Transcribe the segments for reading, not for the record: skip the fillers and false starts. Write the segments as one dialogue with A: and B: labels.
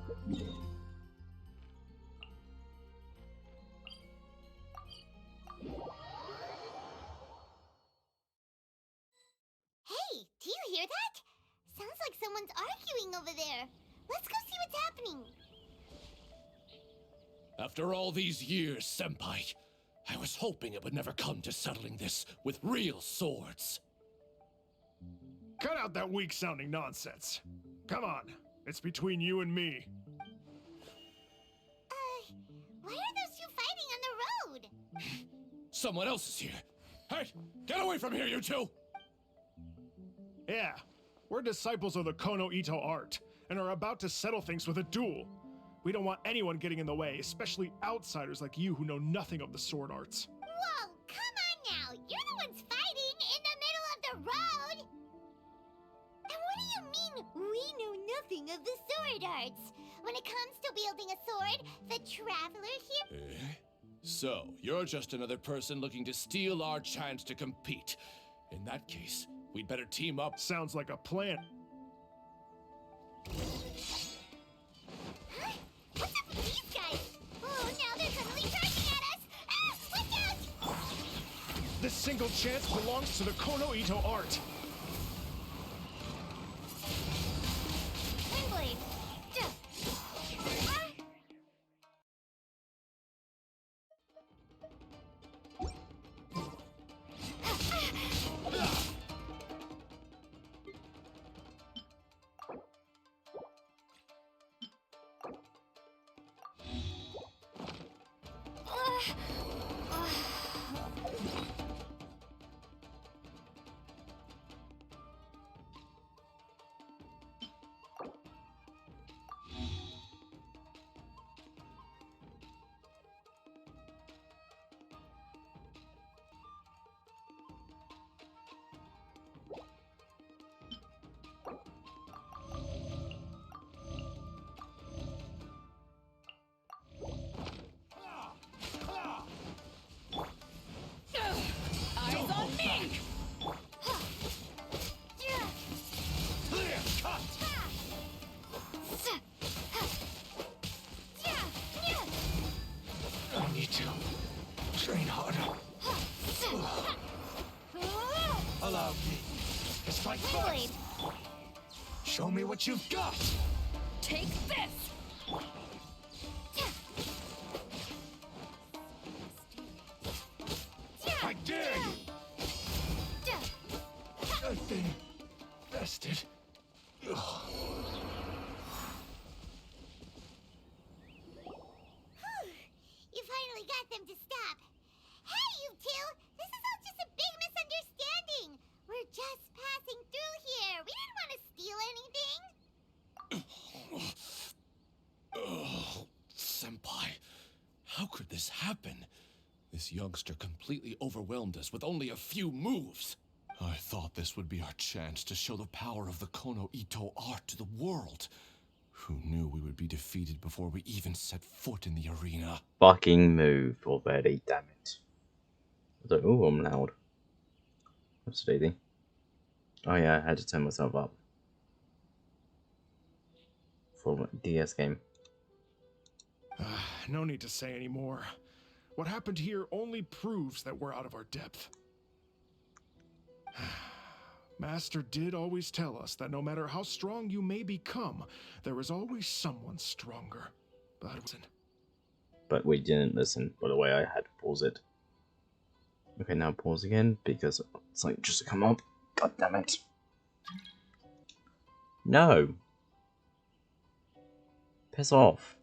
A: Hey, do you hear that? Sounds like someone's arguing over there. Let's go see what's happening.
B: After all these years, Senpai, I was hoping it would never come to settling this with real swords.
C: Cut out that weak-sounding nonsense. Come on, it's between you and me.
A: Why are those two fighting on the road?
B: Someone else is here. Hey, get away from here, you two!
C: Yeah, we're disciples of the Kono Ito art, and are about to settle things with a duel. We don't want anyone getting in the way, especially outsiders like you who know nothing of the sword arts.
A: Whoa, come on now! You're the ones fighting in the middle of the road! And what do you mean, we know nothing of the sword arts? When it comes to wielding a sword, the traveler here...
B: So, you're just another person looking to steal our chance to compete. In that case, we'd better team up.
C: Sounds like a plan.
A: Huh? What's up with these guys? Oh, now they're suddenly charging at us! Ah, watch out!
C: This single chance belongs to the Kono Ito art.
A: Blade.
C: I need to train harder. Allow me to strike first. Show me what you've got.
D: Take this!
C: I dare you. I've been bested. Ugh.
A: You finally got them to stop. Hey, you two! This is all just a big misunderstanding. We're just passing through here. We didn't want to steal anything.
B: Oh, Senpai, how could this happen? This youngster completely overwhelmed us with only a few moves. I thought this would be our chance to show the power of the Kono Ito art to the world. Who knew we would be defeated before we even set foot in the arena?
E: Fucking move already, damn it. Oh, I'm loud. What's dating? Oh yeah, I had to turn myself up. For a DS game.
C: No need to say any more. What happened here only proves that we're out of our depth. Master did always tell us that no matter how strong you may become, there is always someone stronger.
E: But we didn't listen, by the way. I had to pause it. Okay, now pause again, because it's like just to come up. God damn it. No. Piss off.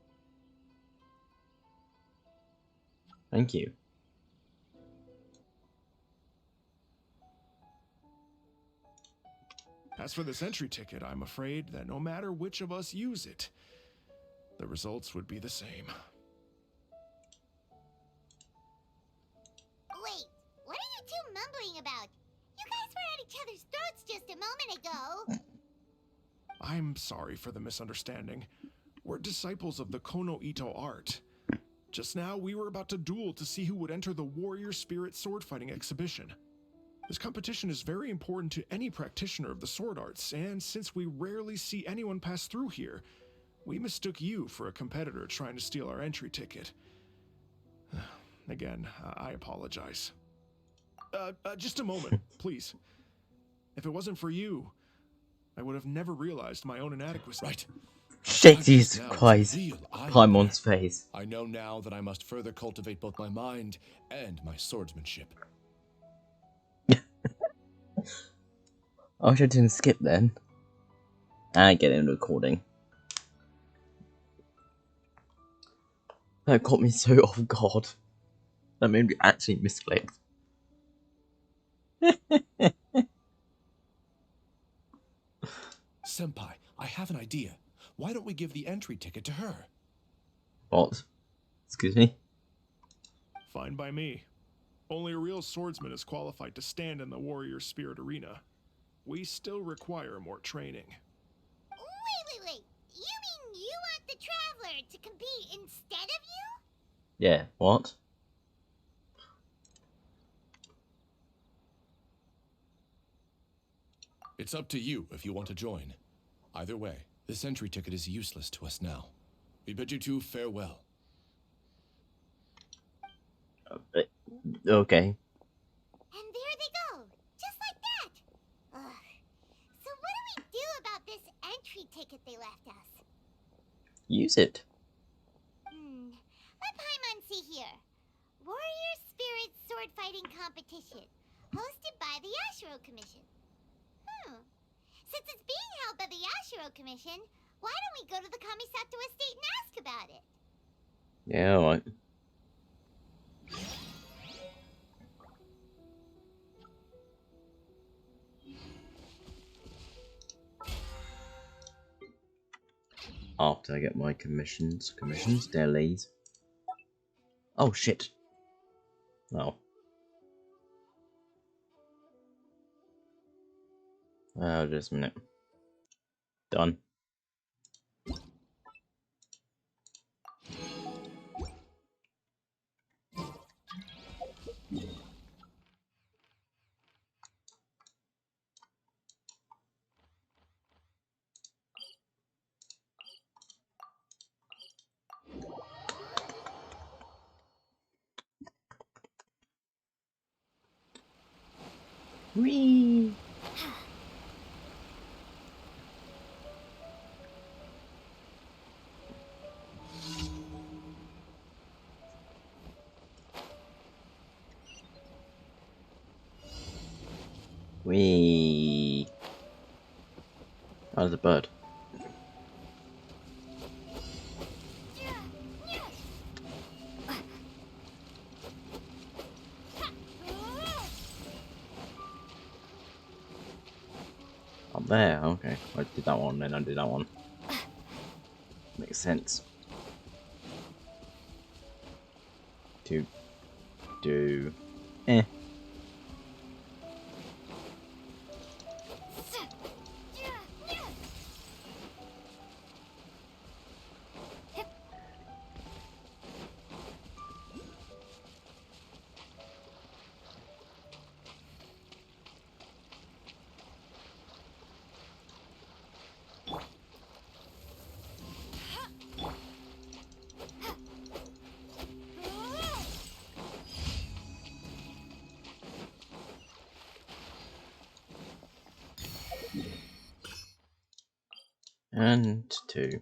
E: Thank you.
C: As for this entry ticket, I'm afraid that no matter which of us use it, the results would be the same.
A: Wait, what are you two mumbling about? You guys were at each other's throats just a moment ago.
C: I'm sorry for the misunderstanding. We're disciples of the Kono Ito art. Just now, we were about to duel to see who would enter the Warrior Spirit sword fighting exhibition. This competition is very important to any practitioner of the sword arts, and since we rarely see anyone pass through here, We mistook you for a competitor trying to steal our entry ticket. Again, I apologize. Just a moment, please. If it wasn't for you, I would have never realized my own inadequacy.
B: Right.
E: Jesus
B: Now to
E: Christ.
B: reveal I am
E: Paimon's
B: there.
E: face.
B: I know now that I must further cultivate both my mind and my swordsmanship.
E: I wish I didn't skip then. And get in recording. That caught me so off guard. That made me actually misclick.
B: Senpai, I have an idea. Why don't we give the entry ticket to her?
E: What? Excuse me?
C: Fine by me. Only a real swordsman is qualified to stand in the warrior spirit arena. We still require more training.
A: Wait. You mean you want the Traveler to compete instead of you?
E: Yeah, what?
B: It's up to you if you want to join. Either way, this entry ticket is useless to us now. We bid you two farewell.
E: Okay.
A: And there they go, just like that. Ugh. So what do we do about this entry ticket they left us?
E: Use it.
A: Let Paimon see here. Warrior Spirit Sword Fighting Competition, hosted by the Yashiro Commission. Since it's being held by the Yashiro Commission, why don't we go to the Kamisato estate and ask about it?
E: Yeah, alright. After I get my commissions, dailies. Oh shit. Oh. Just a minute. Done. Whee! Whee! Oh, there's a bird. Up there, okay. I did that one, then I did that one. Makes sense. To do. And 2.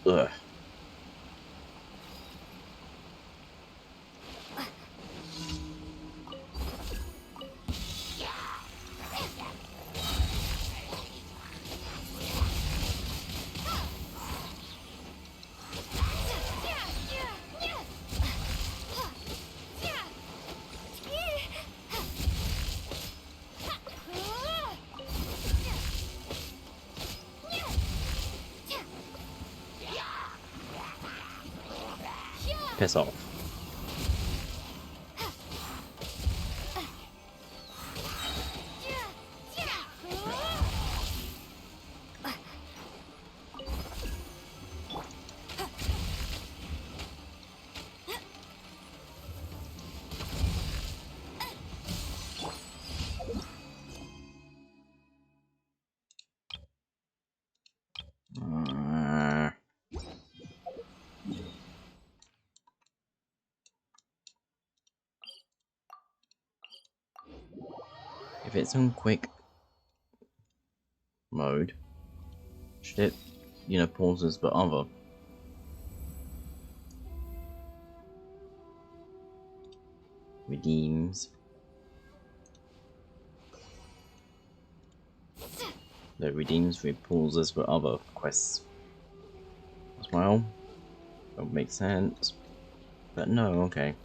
E: Ugh. Piss off. If it's on quick mode, should it, you know, pauses but other? Redeems. The redeems with pauses for other quests as well. Don't make sense. But no, okay.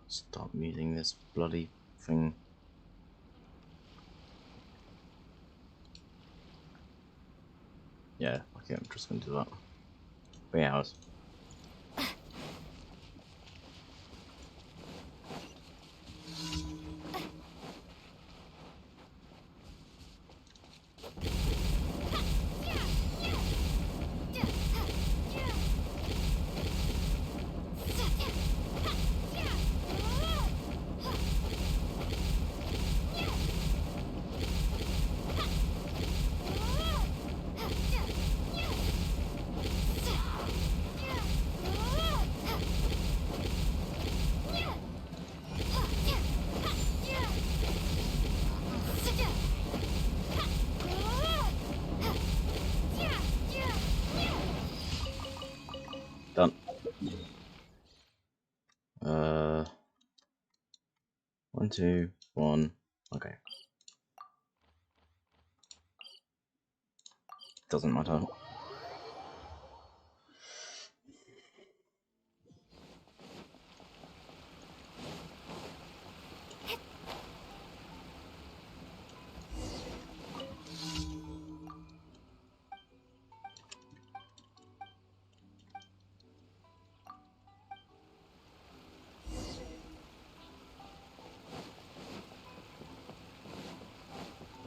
E: Stop using this bloody thing. Yeah, okay, I'm just gonna do that. 3 hours. Done. 1, 2, 1. Okay. Doesn't matter.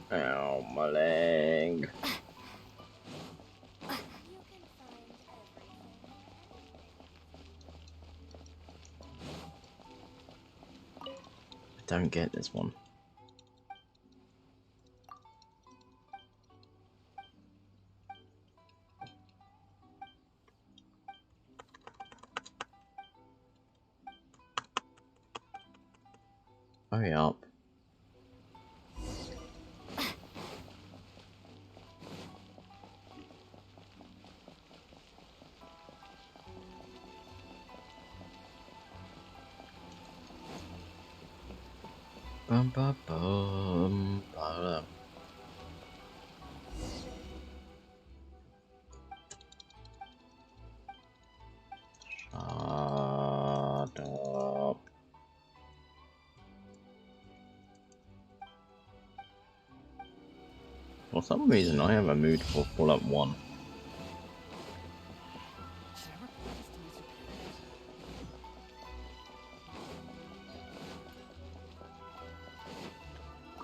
E: Ow, my leg. I don't get this one. Hurry up. Bum bum bum bum. Shut up. For some reason, I have a mood for Fallout 1.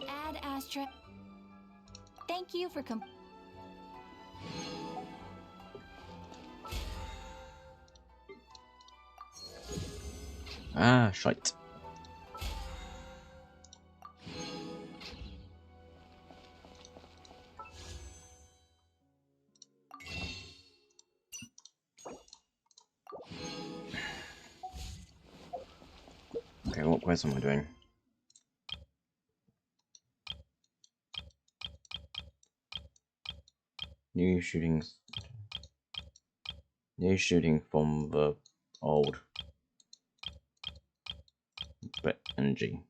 D: Ad Astra. Thank you for
E: Ah, shite. Okay, what quest am I doing? New shootings. New shooting from the old energy.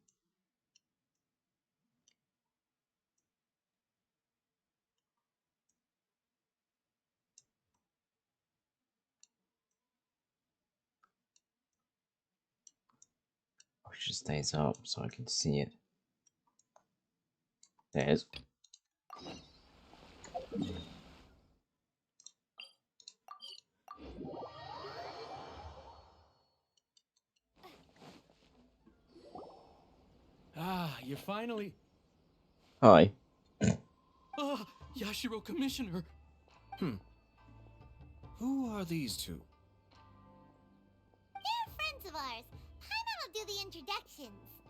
E: I should stays up so I can see it. There it is.
F: Ah, you finally.
E: Hi.
F: Oh, Yashiro Commissioner.
G: Who are these two?
A: They're friends of ours. Paimon will do the introductions.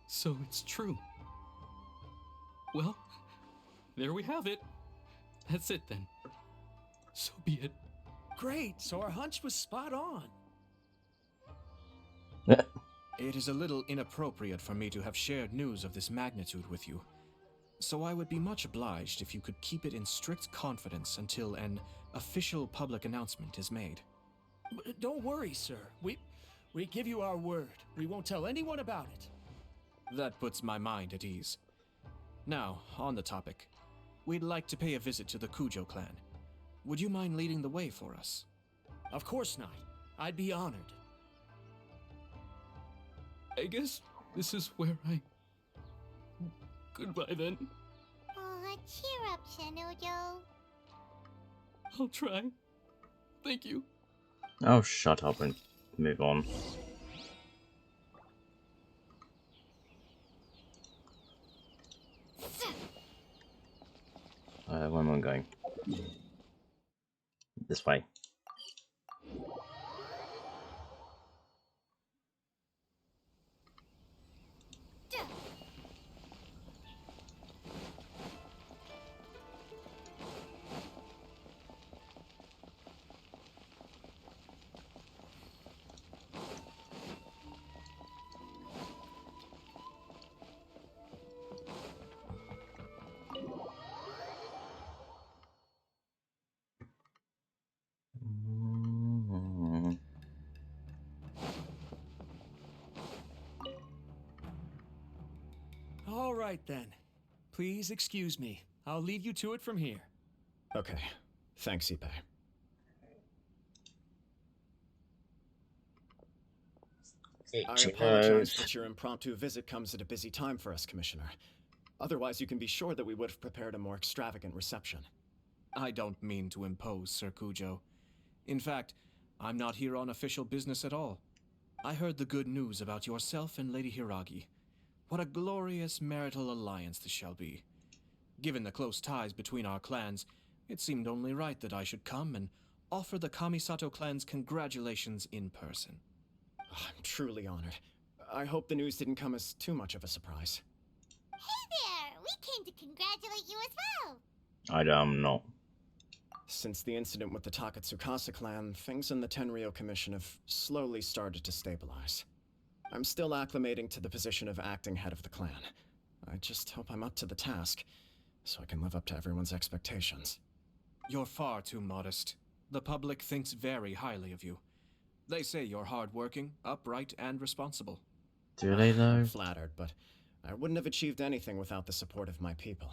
F: So it's true. Well, there we have it. That's it then. So be it.
H: Great, so our hunch was spot on.
G: It is a little inappropriate for me to have shared news of this magnitude with you, so I would be much obliged if you could keep it in strict confidence until an official public announcement is made.
H: Don't worry, sir. We give you our word. We won't tell anyone about it.
G: That puts my mind at ease. Now, on the topic. We'd like to pay a visit to the Kujo clan. Would you mind leading the way for us?
H: Of course not. I'd be honored.
F: I guess this is where I... Goodbye then.
A: Aw, cheer up, Shenojo.
F: I'll try. Thank you.
E: Oh, shut up and move on. Where am I going? This way.
H: All right then. Please excuse me. I'll leave you to it from here.
I: Okay. Thanks, Ippei. I apologize that your impromptu visit comes at a busy time for us, Commissioner. Otherwise, you can be sure that we would have prepared a more extravagant reception.
G: I don't mean to impose, Sir Kujo. In fact, I'm not here on official business at all. I heard the good news about yourself and Lady Hiragi. What a glorious marital alliance this shall be. Given the close ties between our clans, it seemed only right that I should come and offer the Kamisato clan's congratulations in person.
I: I'm truly honored. I hope the news didn't come as too much of a surprise.
A: Hey there! We came to congratulate you as well!
E: I don't know.
I: Since the incident with the Takatsukasa clan, things in the Tenryou Commission have slowly started to stabilize. I'm still acclimating to the position of acting head of the clan. I just hope I'm up to the task, so I can live up to everyone's expectations.
G: You're far too modest. The public thinks very highly of you. They say you're hardworking, upright, and responsible.
E: Do they though?
I: I'm flattered, but I wouldn't have achieved anything without the support of my people.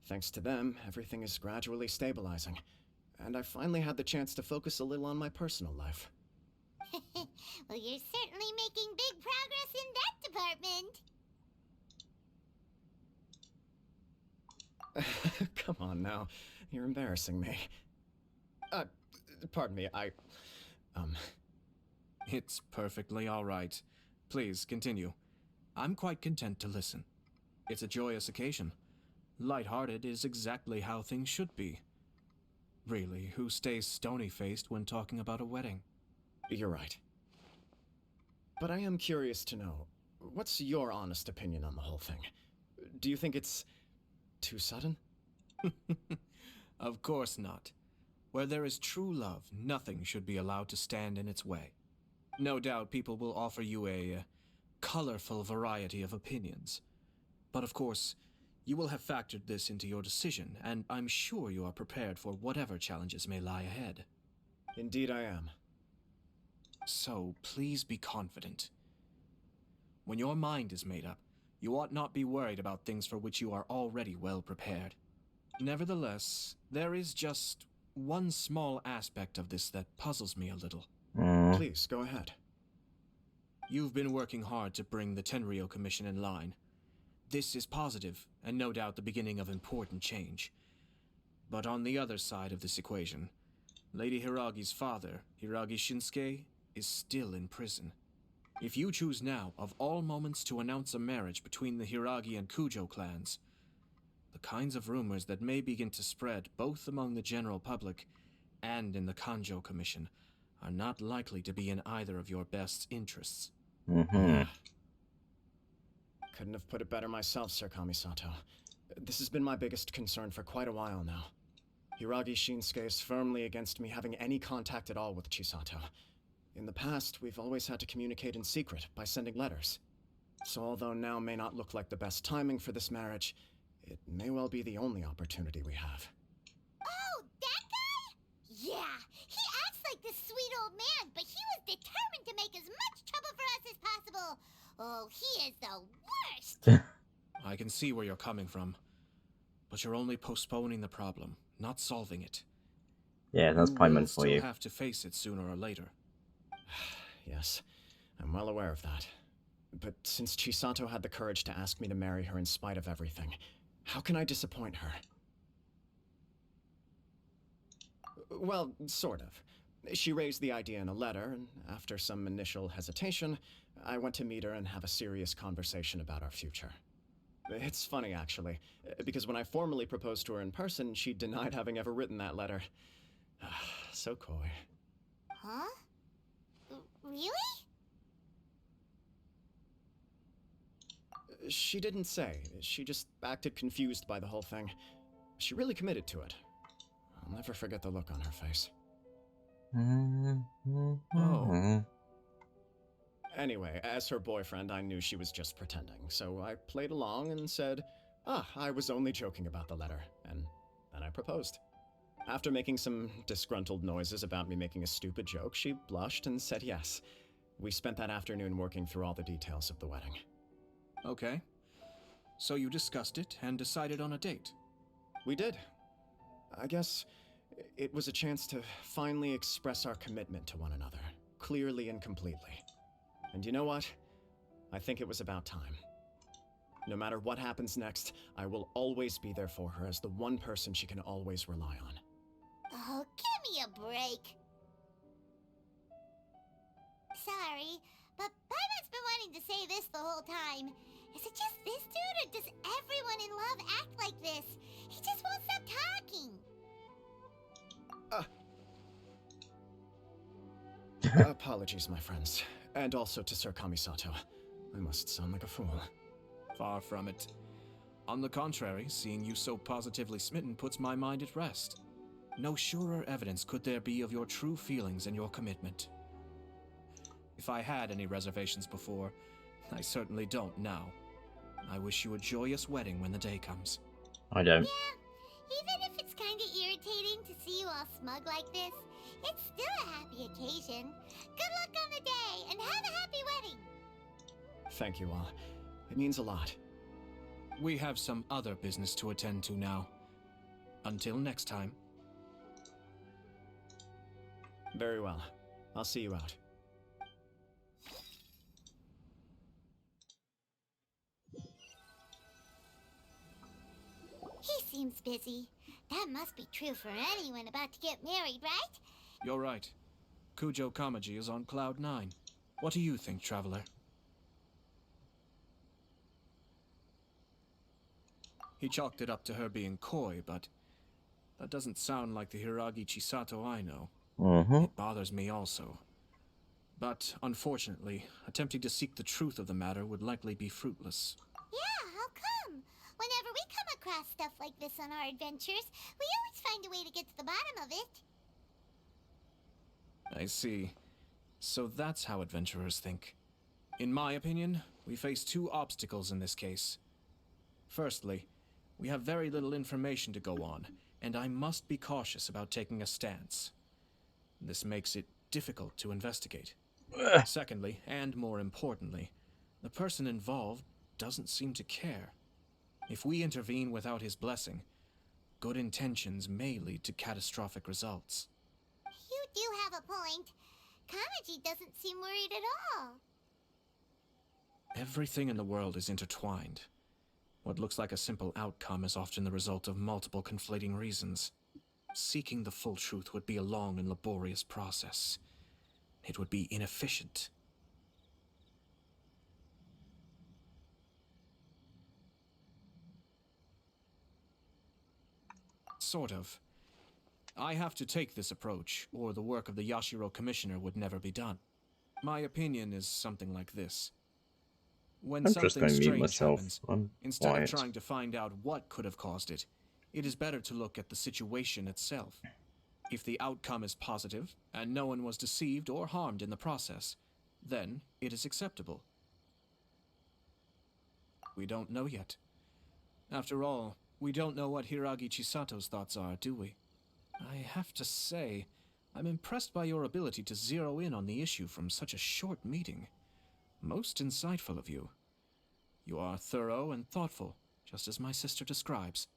I: Thanks to them, everything is gradually stabilizing, and I finally had the chance to focus a little on my personal life.
A: Well, you're certainly making big progress in that department.
I: Come on now, you're embarrassing me. Pardon me,
G: It's perfectly all right. Please, continue. I'm quite content to listen. It's a joyous occasion. Light-hearted is exactly how things should be. Really, who stays stony-faced when talking about a wedding?
I: You're right. But I am curious to know, what's your honest opinion on the whole thing? Do you think it's too sudden?
G: Of course not. Where there is true love, nothing should be allowed to stand in its way. No doubt people will offer you a colorful variety of opinions. But of course, you will have factored this into your decision, and I'm sure you are prepared for whatever challenges may lie ahead.
I: Indeed I am.
G: So, please be confident. When your mind is made up, you ought not be worried about things for which you are already well prepared. Nevertheless, there is just one small aspect of this that puzzles me a little.
I: Please, go ahead.
G: You've been working hard to bring the Tenryou Commission in line. This is positive, and no doubt the beginning of important change. But on the other side of this equation, Lady Hiragi's father, Hiragi Shinsuke, is still in prison. If you choose now, of all moments, to announce a marriage between the Hiragi and Kujo clans, the kinds of rumors that may begin to spread both among the general public and in the Kanjo Commission are not likely to be in either of your best interests.
E: Mm-hmm.
I: Couldn't have put it better myself, Sir Kamisato. This has been my biggest concern for quite a while now. Hiragi Shinsuke is firmly against me having any contact at all with Chisato. In the past, we've always had to communicate in secret by sending letters. So although now may not look like the best timing for this marriage, it may well be the only opportunity we have.
A: Oh, that guy? Yeah, he acts like this sweet old man, but he was determined to make as much trouble for us as possible. Oh, he is the worst!
G: I can see where you're coming from, but you're only postponing the problem, not solving it.
E: Yeah, that's
G: You
E: probably
G: will
E: meant for
G: still
E: you.
G: have to face it sooner or later.
I: Yes, I'm well aware of that. But since Chisato had the courage to ask me to marry her in spite of everything, how can I disappoint her? Well, sort of. She raised the idea in a letter, and after some initial hesitation, I went to meet her and have a serious conversation about our future. It's funny, actually, because when I formally proposed to her in person, she denied having ever written that letter. So coy.
A: Huh? Really?
I: She didn't say. She just acted confused by the whole thing. She really committed to it. I'll never forget the look on her face.
G: Oh.
I: Anyway, as her boyfriend, I knew she was just pretending, so I played along and said, I was only joking about the letter, and then I proposed. After making some disgruntled noises about me making a stupid joke, she blushed and said yes. We spent that afternoon working through all the details of the wedding.
G: Okay. So you discussed it and decided on a date.
I: We did. I guess it was a chance to finally express our commitment to one another, clearly and completely. And you know what? I think it was about time. No matter what happens next, I will always be there for her as the one person she can always rely on.
A: Oh, give me a break. Sorry, but Paimon's been wanting to say this the whole time. Is it just this dude, or does everyone in love act like this? He just won't stop talking.
I: Apologies, my friends. And also to Sir Kamisato. I must sound like a fool.
G: Far from it. On the contrary, seeing you so positively smitten puts my mind at rest. No surer evidence could there be of your true feelings and your commitment. If I had any reservations before, I certainly don't now. I wish you a joyous wedding when the day comes.
E: I don't.
A: Yeah, even if it's kinda irritating to see you all smug like this, it's still a happy occasion. Good luck on the day, and have a happy wedding!
I: Thank you all. It means a lot.
G: We have some other business to attend to now. Until next time.
I: Very well. I'll see you out.
A: He seems busy. That must be true for anyone about to get married, right?
G: You're right. Kujo Kamaji is on cloud 9. What do you think, Traveler? He chalked it up to her being coy, but that doesn't sound like the Hiragi Chisato I know. It bothers me also. But unfortunately, attempting to seek the truth of the matter would likely be fruitless.
A: Yeah, how come? Whenever we come across stuff like this on our adventures, we always find a way to get to the bottom of it.
G: I see. So that's how adventurers think. In my opinion, we face two obstacles in this case. Firstly, we have very little information to go on, and I must be cautious about taking a stance. This makes it difficult to investigate. Secondly, and more importantly, the person involved doesn't seem to care. If we intervene without his blessing, good intentions may lead to catastrophic results.
A: You do have a point. Kamaji doesn't seem worried at all.
G: Everything in the world is intertwined. What looks like a simple outcome is often the result of multiple conflating reasons. Seeking the full truth would be a long and laborious process. It would be inefficient. sort of. I have to take this approach, or the work of the Yashiro Commissioner would never be done. My opinion is something like this. When
E: I'm just
G: something
E: going to mute
G: strange
E: myself.
G: happens,
E: I'm
G: instead
E: quiet.
G: of trying to find out what could have caused it, it is better to look at the situation itself. If the outcome is positive, and no one was deceived or harmed in the process, then it is acceptable. We don't know yet. After all, we don't know what Hiragi Chisato's thoughts are, do we? I have to say, I'm impressed by your ability to zero in on the issue from such a short meeting. Most insightful of you. You are thorough and thoughtful, just as my sister describes.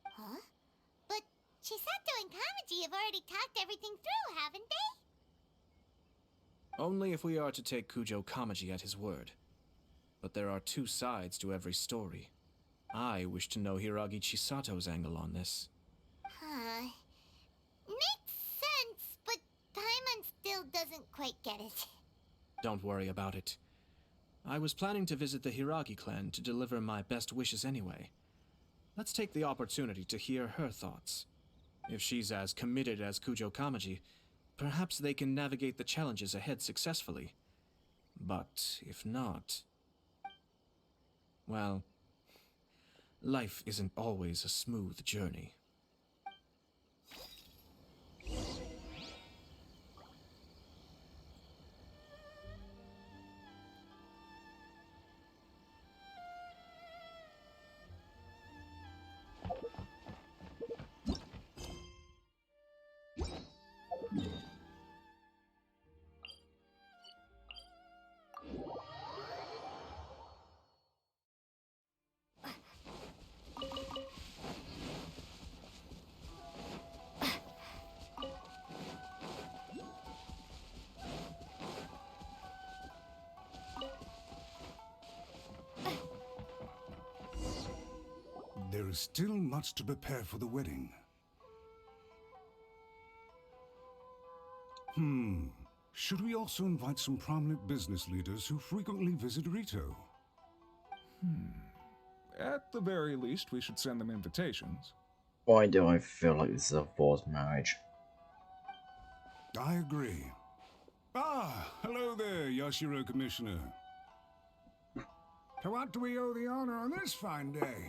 A: Huh? But Chisato and Kamaji have already talked everything through, haven't they?
G: Only if we are to take Kujo Kamaji at his word. But there are two sides to every story. I wish to know Hiragi Chisato's angle on this.
A: Huh. Makes sense, but Paimon still doesn't quite get it.
G: Don't worry about it. I was planning to visit the Hiragi clan to deliver my best wishes anyway. Let's take the opportunity to hear her thoughts. If she's as committed as Kujo Kamaji, perhaps they can navigate the challenges ahead successfully. But if not... well, life isn't always a smooth journey.
J: There is still much to prepare for the wedding. Should we also invite some prominent business leaders who frequently visit Rito?
K: At the very least, we should send them invitations.
E: Why do I feel like this is a forced marriage?
J: I agree. Ah, hello there, Yashiro Commissioner. To what do we owe the honor on this fine day?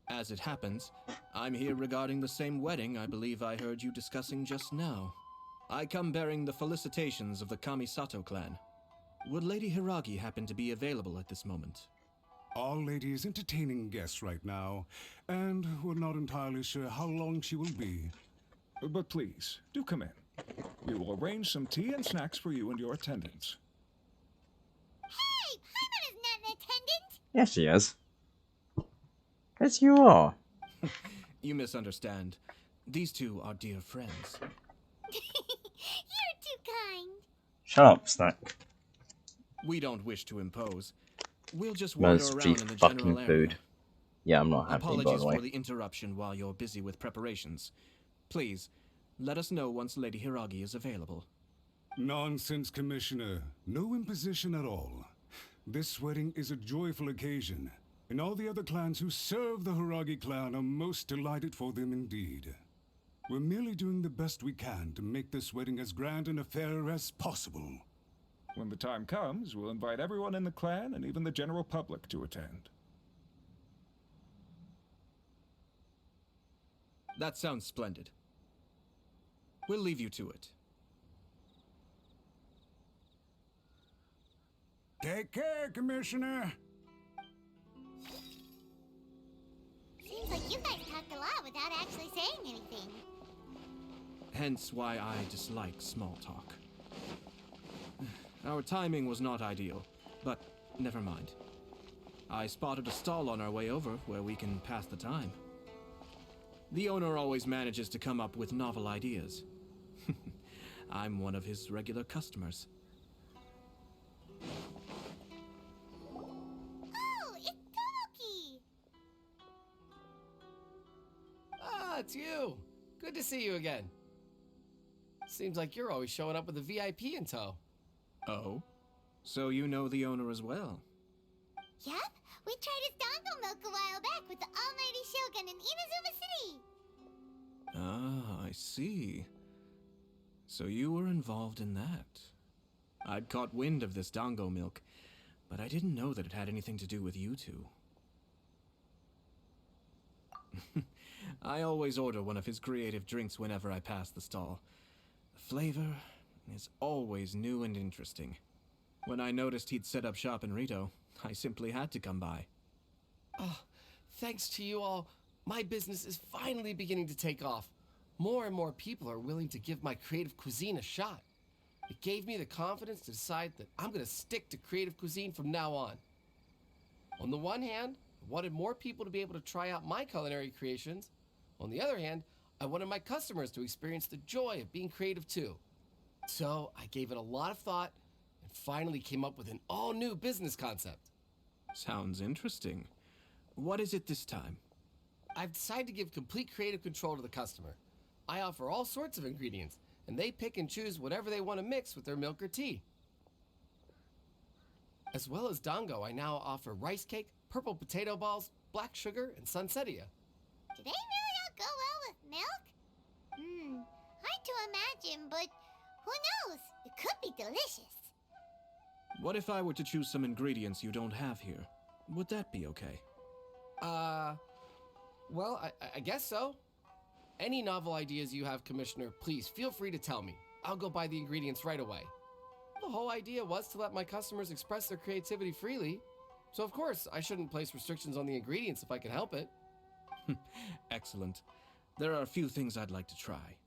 G: As it happens, I'm here regarding the same wedding I believe I heard you discussing just now. I come bearing the felicitations of the Kamisato clan. Would Lady Hiragi happen to be available at this moment?
J: Our lady is entertaining guests right now, and we're not entirely sure how long she will be.
K: But please, do come in. We will arrange some tea and snacks for you and your attendants.
A: Hey, Paimon is not in attendance!
E: Yes, she is. Yes, you are.
G: You misunderstand. These two are dear friends.
A: You're too kind.
E: Shut up, Snack.
G: We don't wish to impose. We'll just wander
E: Most
G: around
E: cheap
G: in the
E: fucking
G: general area.
E: food. Yeah, I'm not happy, by
G: Apologies
E: the way.
G: for the interruption while you're busy with preparations. Please, let us know once Lady Hiragi is available.
J: Nonsense, Commissioner. No imposition at all. This wedding is a joyful occasion, and all the other clans who serve the Hiragi clan are most delighted for them indeed. We're merely doing the best we can to make this wedding as grand an affair as possible.
K: When the time comes, we'll invite everyone in the clan and even the general public to attend.
G: That sounds splendid. We'll leave you to it.
J: Take care, Commissioner.
A: Seems like you guys talked a lot without actually saying anything.
G: Hence why I dislike small talk. Our timing was not ideal, but never mind. I spotted a stall on our way over where we can pass the time. The owner always manages to come up with novel ideas. I'm one of his regular customers.
A: Oh, it's Tomoki!
L: Ah, it's you! Good to see you again. Seems like you're always showing up with a VIP in tow.
G: Oh? So you know the owner as well?
A: Yup, we tried his dongle milk a while back with the almighty Shogun in Inazuma City.
G: Ah, I see. So you were involved in that. I'd caught wind of this dango milk, but I didn't know that it had anything to do with you two. I always order one of his creative drinks whenever I pass the stall. The flavor is always new and interesting. When I noticed he'd set up shop in Rito, I simply had to come by.
L: Oh, thanks to you all, my business is finally beginning to take off. More and more people are willing to give my creative cuisine a shot. It gave me the confidence to decide that I'm going to stick to creative cuisine from now on. On the one hand, I wanted more people to be able to try out my culinary creations. On the other hand, I wanted my customers to experience the joy of being creative too. So I gave it a lot of thought and finally came up with an all-new business concept.
G: Sounds interesting. What is it this time?
L: I've decided to give complete creative control to the customer. I offer all sorts of ingredients, and they pick and choose whatever they want to mix with their milk or tea. As well as dango, I now offer rice cake, purple potato balls, black sugar, and sunsettia.
A: Do they really all go well with milk? Hard to imagine, but who knows? It could be delicious.
G: What if I were to choose some ingredients you don't have here? Would that be okay?
L: Well, I guess so. Any novel ideas you have, Commissioner, please feel free to tell me. I'll go buy the ingredients right away. The whole idea was to let my customers express their creativity freely. So of course, I shouldn't place restrictions on the ingredients if I can help it.
G: Excellent. There are a few things I'd like to try.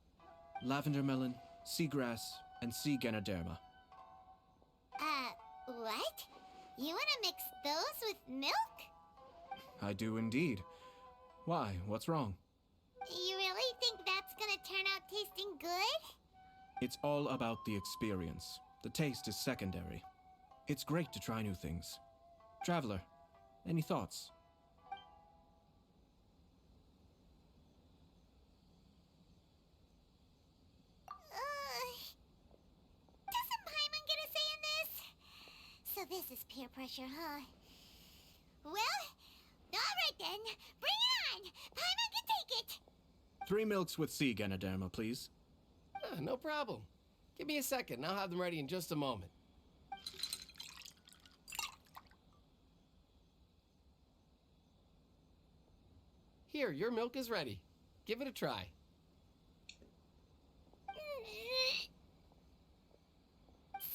G: Lavender melon, seagrass, and sea ganoderma.
A: What? You want to mix those with milk?
G: I do indeed. Why? What's wrong?
A: You really think that's gonna turn out tasting good?
G: It's all about the experience. The taste is secondary. It's great to try new things. Traveler, any thoughts?
A: Doesn't Paimon get a say in this? So this is peer pressure, huh? Well, alright then. Bring it on! Paimon can take it!
G: 3 milks with sea ganoderma, please.
L: No problem. Give me a second, and I'll have them ready in just a moment. Here, your milk is ready. Give it a try.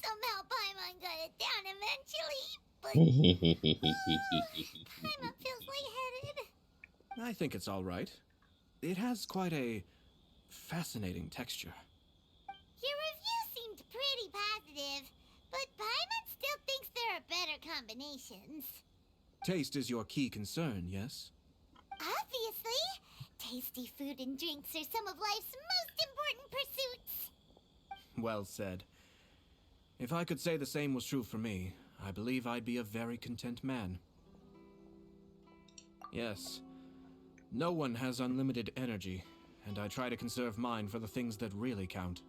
A: Somehow Paimon got it down eventually, but Paimon feels lightheaded.
G: I think it's all right. It has quite a fascinating texture.
A: Your review seemed pretty positive, but Paimon still thinks there are better combinations.
G: Taste is your key concern, yes?
A: Obviously! Tasty food and drinks are some of life's most important pursuits.
G: Well said. If I could say the same was true for me, I believe I'd be a very content man. Yes. No one has unlimited energy, and I try to conserve mine for the things that really count.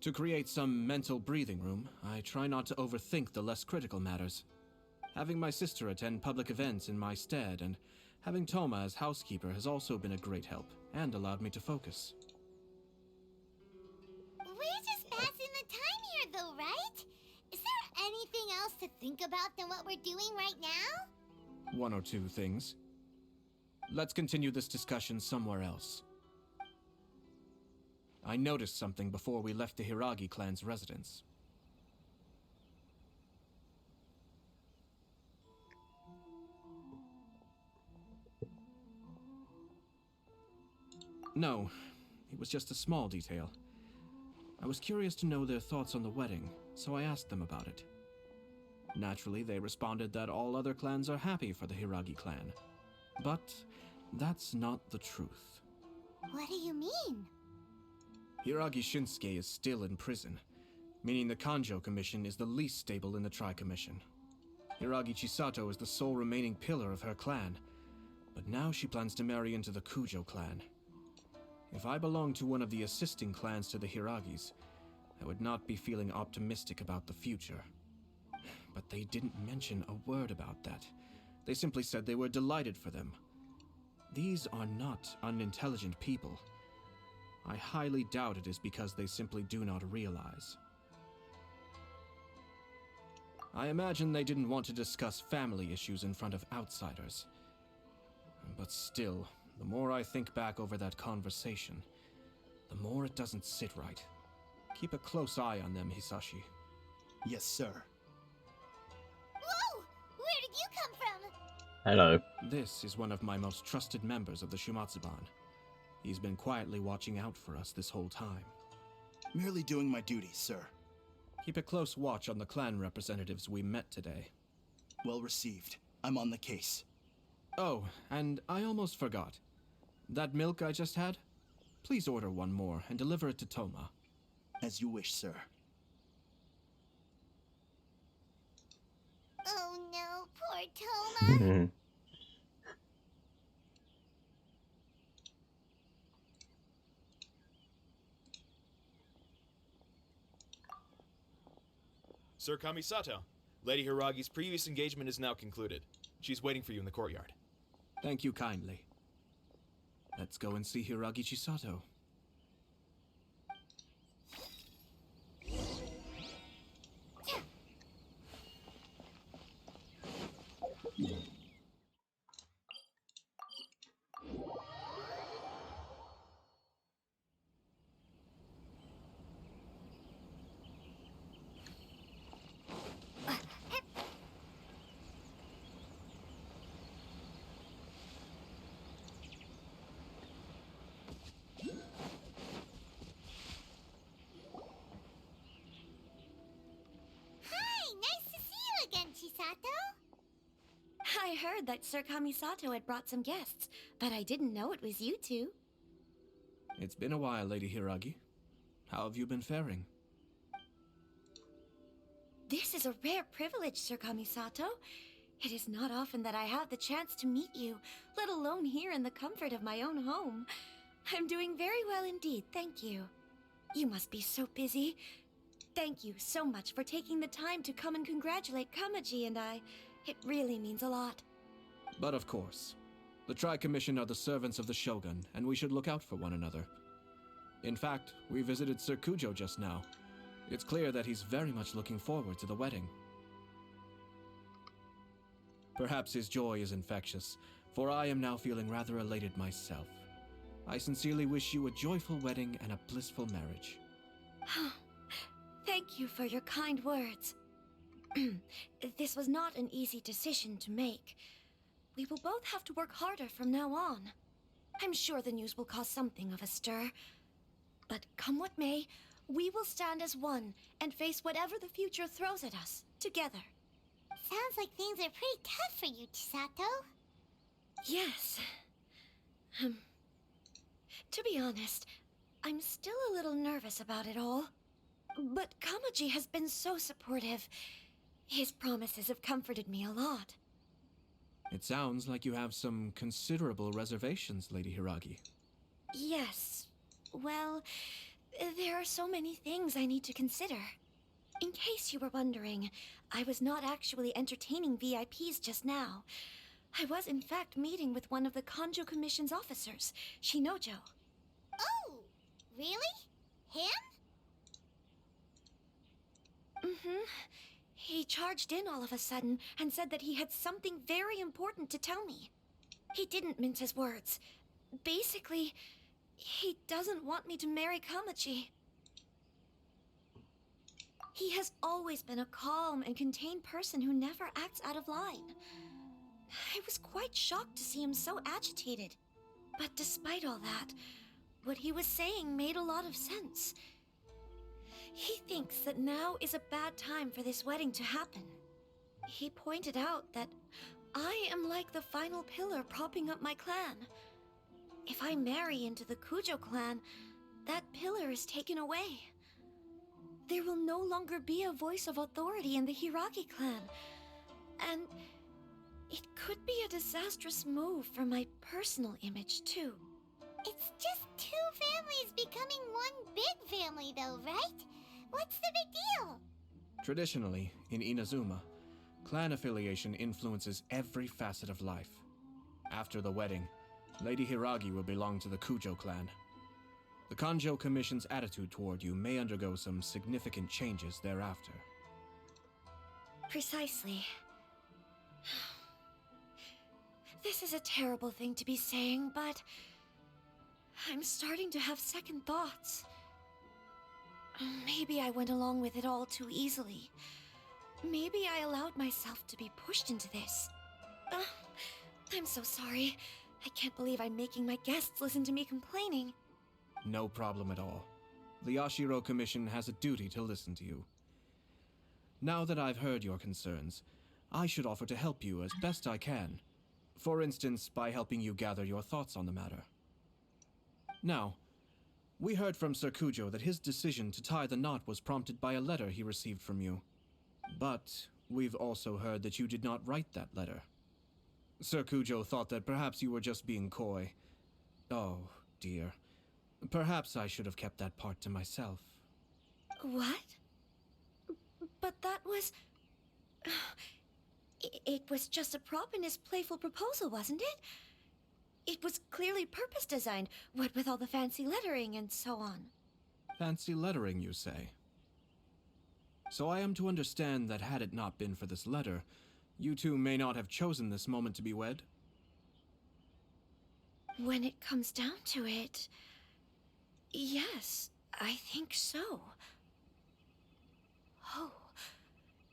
G: To create some mental breathing room, I try not to overthink the less critical matters. Having my sister attend public events in my stead and having Toma as housekeeper has also been a great help and allowed me to focus.
A: We're just passing the time here though, right? Is there anything else to think about than what we're doing right now?
G: 1 or 2 things. Let's continue this discussion somewhere else. I noticed something before we left the Hiragi clan's residence. No, it was just a small detail. I was curious to know their thoughts on the wedding, so I asked them about it. Naturally, they responded that all other clans are happy for the Hiragi clan. But that's not the truth.
A: What do you mean?
G: Hiragi Shinsuke is still in prison, meaning the Kanjo Commission is the least stable in the Tri-Commission. Hiragi Chisato is the sole remaining pillar of her clan, but now she plans to marry into the Kujo clan. If I belonged to one of the assisting clans to the Hiragis, I would not be feeling optimistic about the future. But they didn't mention a word about that. They simply said they were delighted for them. These are not unintelligent people. I highly doubt it is because they simply do not realize. I imagine they didn't want to discuss family issues in front of outsiders. But still, the more I think back over that conversation, the more it doesn't sit right. Keep a close eye on them, Hisashi.
M: Yes, sir.
A: Whoa! Where did you come from?
E: Hello.
G: This is one of my most trusted members of the Shumatsuban. He's been quietly watching out for us this whole time.
M: Merely doing my duties, sir.
G: Keep a close watch on the clan representatives we met today.
M: Well received. I'm on the case.
G: Oh, and I almost forgot. That milk I just had? Please order one more and deliver it to Toma.
M: As you wish, sir.
A: Oh no, poor Toma.
N: Sir Kamisato, Lady Hiragi's previous engagement is now concluded. She's waiting for you in the courtyard.
G: Thank you kindly. Let's go and see Hiragi Chisato.
O: I heard that Sir Kamisato had brought some guests, but I didn't know it was you two.
G: It's been a while, Lady Hiragi. How have you been faring?
O: This is a rare privilege, Sir Kamisato. It is not often that I have the chance to meet you, let alone here in the comfort of my own home. I'm doing very well indeed, thank you. You must be so busy. Thank you so much for taking the time to come and congratulate Kamaji and I. It really means a lot.
G: But of course. The Tri-Commission are the servants of the Shogun, and we should look out for one another. In fact, we visited Sir Kujo just now. It's clear that he's very much looking forward to the wedding. Perhaps his joy is infectious, for I am now feeling rather elated myself. I sincerely wish you a joyful wedding and a blissful marriage.
O: Thank you for your kind words. This was not an easy decision to make. We will both have to work harder from now on. I'm sure the news will cause something of a stir. But come what may, we will stand as one and face whatever the future throws at us, together.
A: Sounds like things are pretty tough for you, Chisato.
O: Yes. To be honest, I'm still a little nervous about it all. But Kamaji has been so supportive. His promises have comforted me a lot.
G: It sounds like you have some considerable reservations, Lady Hiragi.
O: Yes. Well, there are so many things I need to consider. In case you were wondering, I was not actually entertaining VIPs just now. I was in fact meeting with one of the Kanjo Commission's officers, Shinojo.
A: Oh, really? Him?
O: Mm-hmm. He charged in all of a sudden and said that he had something very important to tell me. He didn't mince his words. Basically, he doesn't want me to marry Kamachi. He has always been a calm and contained person who never acts out of line. I was quite shocked to see him so agitated. But despite all that, what he was saying made a lot of sense. He thinks that now is a bad time for this wedding to happen. He pointed out that I am like the final pillar propping up my clan. If I marry into the Kujo clan, that pillar is taken away. There will no longer be a voice of authority in the Hiragi clan. And it could be a disastrous move for my personal image, too.
A: It's just two families becoming one big family, though, right? What's the big deal?
G: Traditionally, in Inazuma, clan affiliation influences every facet of life. After the wedding, Lady Hiragi will belong to the Kujo clan. The Kanjo Commission's attitude toward you may undergo some significant changes thereafter.
O: Precisely. This is a terrible thing to be saying, but I'm starting to have second thoughts. Maybe I went along with it all too easily. Maybe I allowed myself to be pushed into this. I'm so sorry. I can't believe I'm making my guests listen to me complaining.
G: No problem at all. The Yashiro Commission has a duty to listen to you. Now that I've heard your concerns, I should offer to help you as best I can. For instance, by helping you gather your thoughts on the matter. Now, we heard from Sir Kujo that his decision to tie the knot was prompted by a letter he received from you. But we've also heard that you did not write that letter. Sir Kujo thought that perhaps you were just being coy. Oh, dear. Perhaps I should have kept that part to myself.
O: What? But that was... It was just a prop in his playful proposal, wasn't it? It was clearly purpose designed, what with all the fancy lettering and so on.
G: Fancy lettering, you say? So I am to understand that had it not been for this letter, you two may not have chosen this moment to be wed?
O: When it comes down to it... yes, I think so. Oh,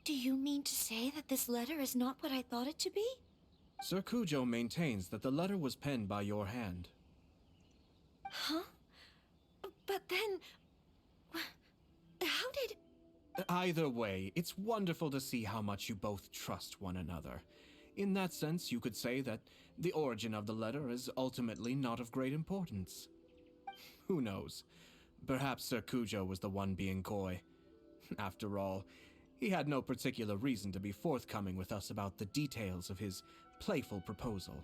O: do you mean to say that this letter is not what I thought it to be?
G: Sir Kujo maintains that the letter was penned by your hand.
O: Huh? But then... how did...
G: Either way, it's wonderful to see how much you both trust one another. In that sense, you could say that the origin of the letter is ultimately not of great importance. Who knows? Perhaps Sir Kujo was the one being coy. After all, he had no particular reason to be forthcoming with us about the details of his playful proposal.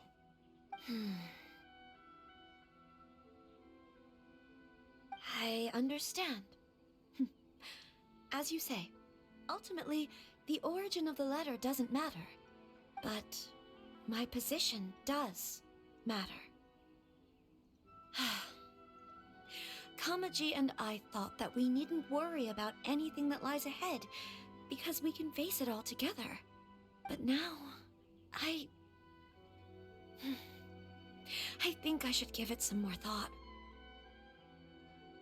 O: I understand. As you say, ultimately, the origin of the letter doesn't matter. But my position does matter. Kamaji and I thought that we needn't worry about anything that lies ahead, because we can face it all together. But now, I think I should give it some more thought.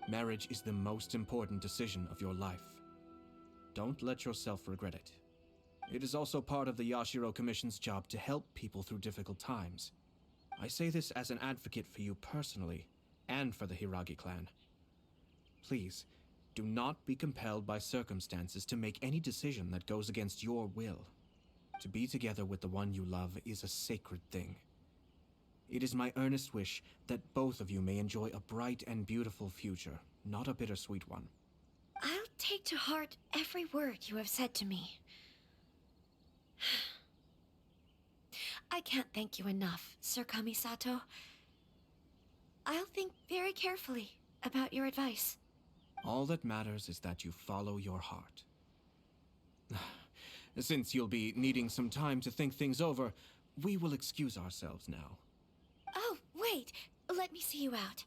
G: Marriage is the most important decision of your life. Don't let yourself regret it. It is also part of the Yashiro Commission's job to help people through difficult times. I say this as an advocate for you personally, and for the Hiragi clan. Please, do not be compelled by circumstances to make any decision that goes against your will. To be together with the one you love is a sacred thing. It is my earnest wish that both of you may enjoy a bright and beautiful future, not a bittersweet one.
O: I'll take to heart every word you have said to me. I can't thank you enough, Sir Kamisato. I'll think very carefully about your advice.
G: All that matters is that you follow your heart. Since you'll be needing some time to think things over, we will excuse ourselves now.
O: Oh, wait! Let me see you out.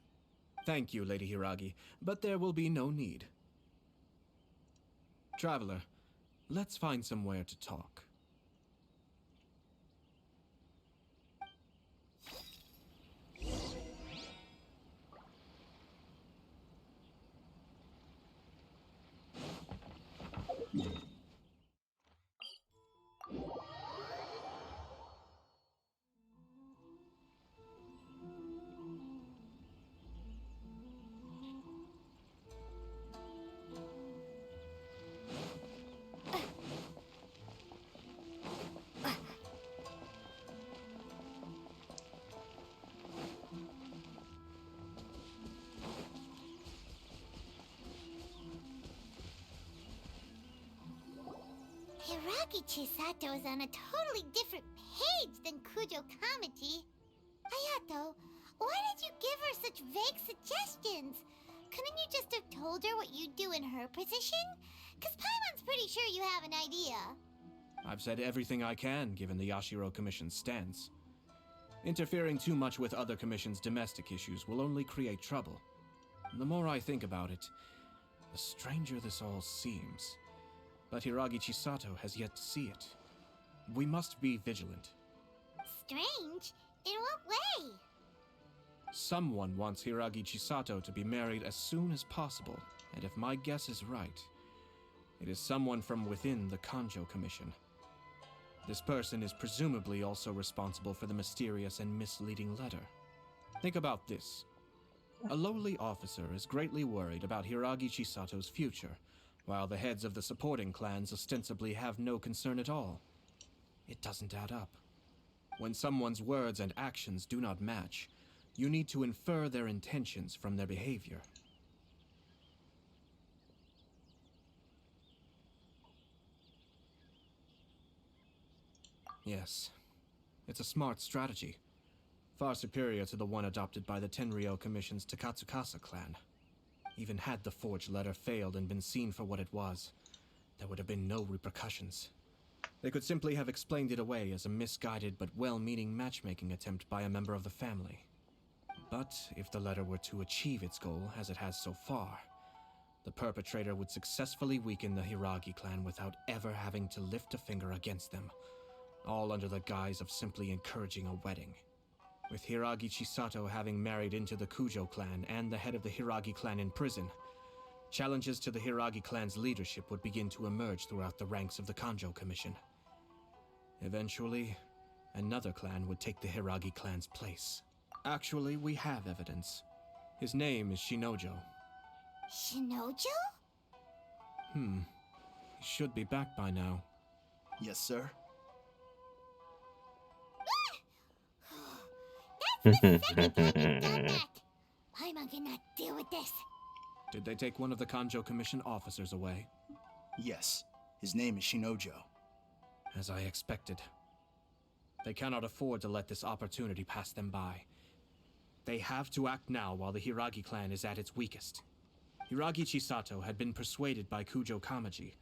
G: Thank you, Lady Hiragi, but there will be no need. Traveler, let's find somewhere to talk.
A: Hiragi Chisato is on a totally different page than Kujo Kamaji. Hayato, why did you give her such vague suggestions? Couldn't you just have told her what you'd do in her position? Because Paimon's pretty sure you have an idea.
G: I've said everything I can, given the Yashiro Commission's stance. Interfering too much with other commissions' domestic issues will only create trouble. The more I think about it, the stranger this all seems. But Hiragi Chisato has yet to see it. We must be vigilant.
A: Strange? In what way?
G: Someone wants Hiragi Chisato to be married as soon as possible, and if my guess is right, it is someone from within the Kanjo Commission. This person is presumably also responsible for the mysterious and misleading letter. Think about this. A lowly officer is greatly worried about Hiragi Chisato's future, while the heads of the supporting clans ostensibly have no concern at all. It doesn't add up. When someone's words and actions do not match, you need to infer their intentions from their behavior. Yes, it's a smart strategy, far superior to the one adopted by the Tenryou Commission's Takatsukasa clan. Even had the forged letter failed and been seen for what it was, there would have been no repercussions. They could simply have explained it away as a misguided but well-meaning matchmaking attempt by a member of the family. But if the letter were to achieve its goal, as it has so far, the perpetrator would successfully weaken the Hiragi clan without ever having to lift a finger against them, all under the guise of simply encouraging a wedding. With Hiragi Chisato having married into the Kujo clan and the head of the Hiragi clan in prison, challenges to the Hiragi clan's leadership would begin to emerge throughout the ranks of the Kanjo Commission. Eventually, another clan would take the Hiragi clan's place. Actually, we have evidence. His name is Shinojo.
A: Shinojo?
G: He should be back by now.
M: Yes, sir.
A: That's the second time you've done that! Paimon cannot deal with this.
G: Did they take one of the Kanjo Commission officers away?
M: Yes. His name is Shinojo.
G: As I expected. They cannot afford to let this opportunity pass them by. They have to act now while the Hiragi clan is at its weakest. Hiragi Chisato had been persuaded by Kujo Kamaji,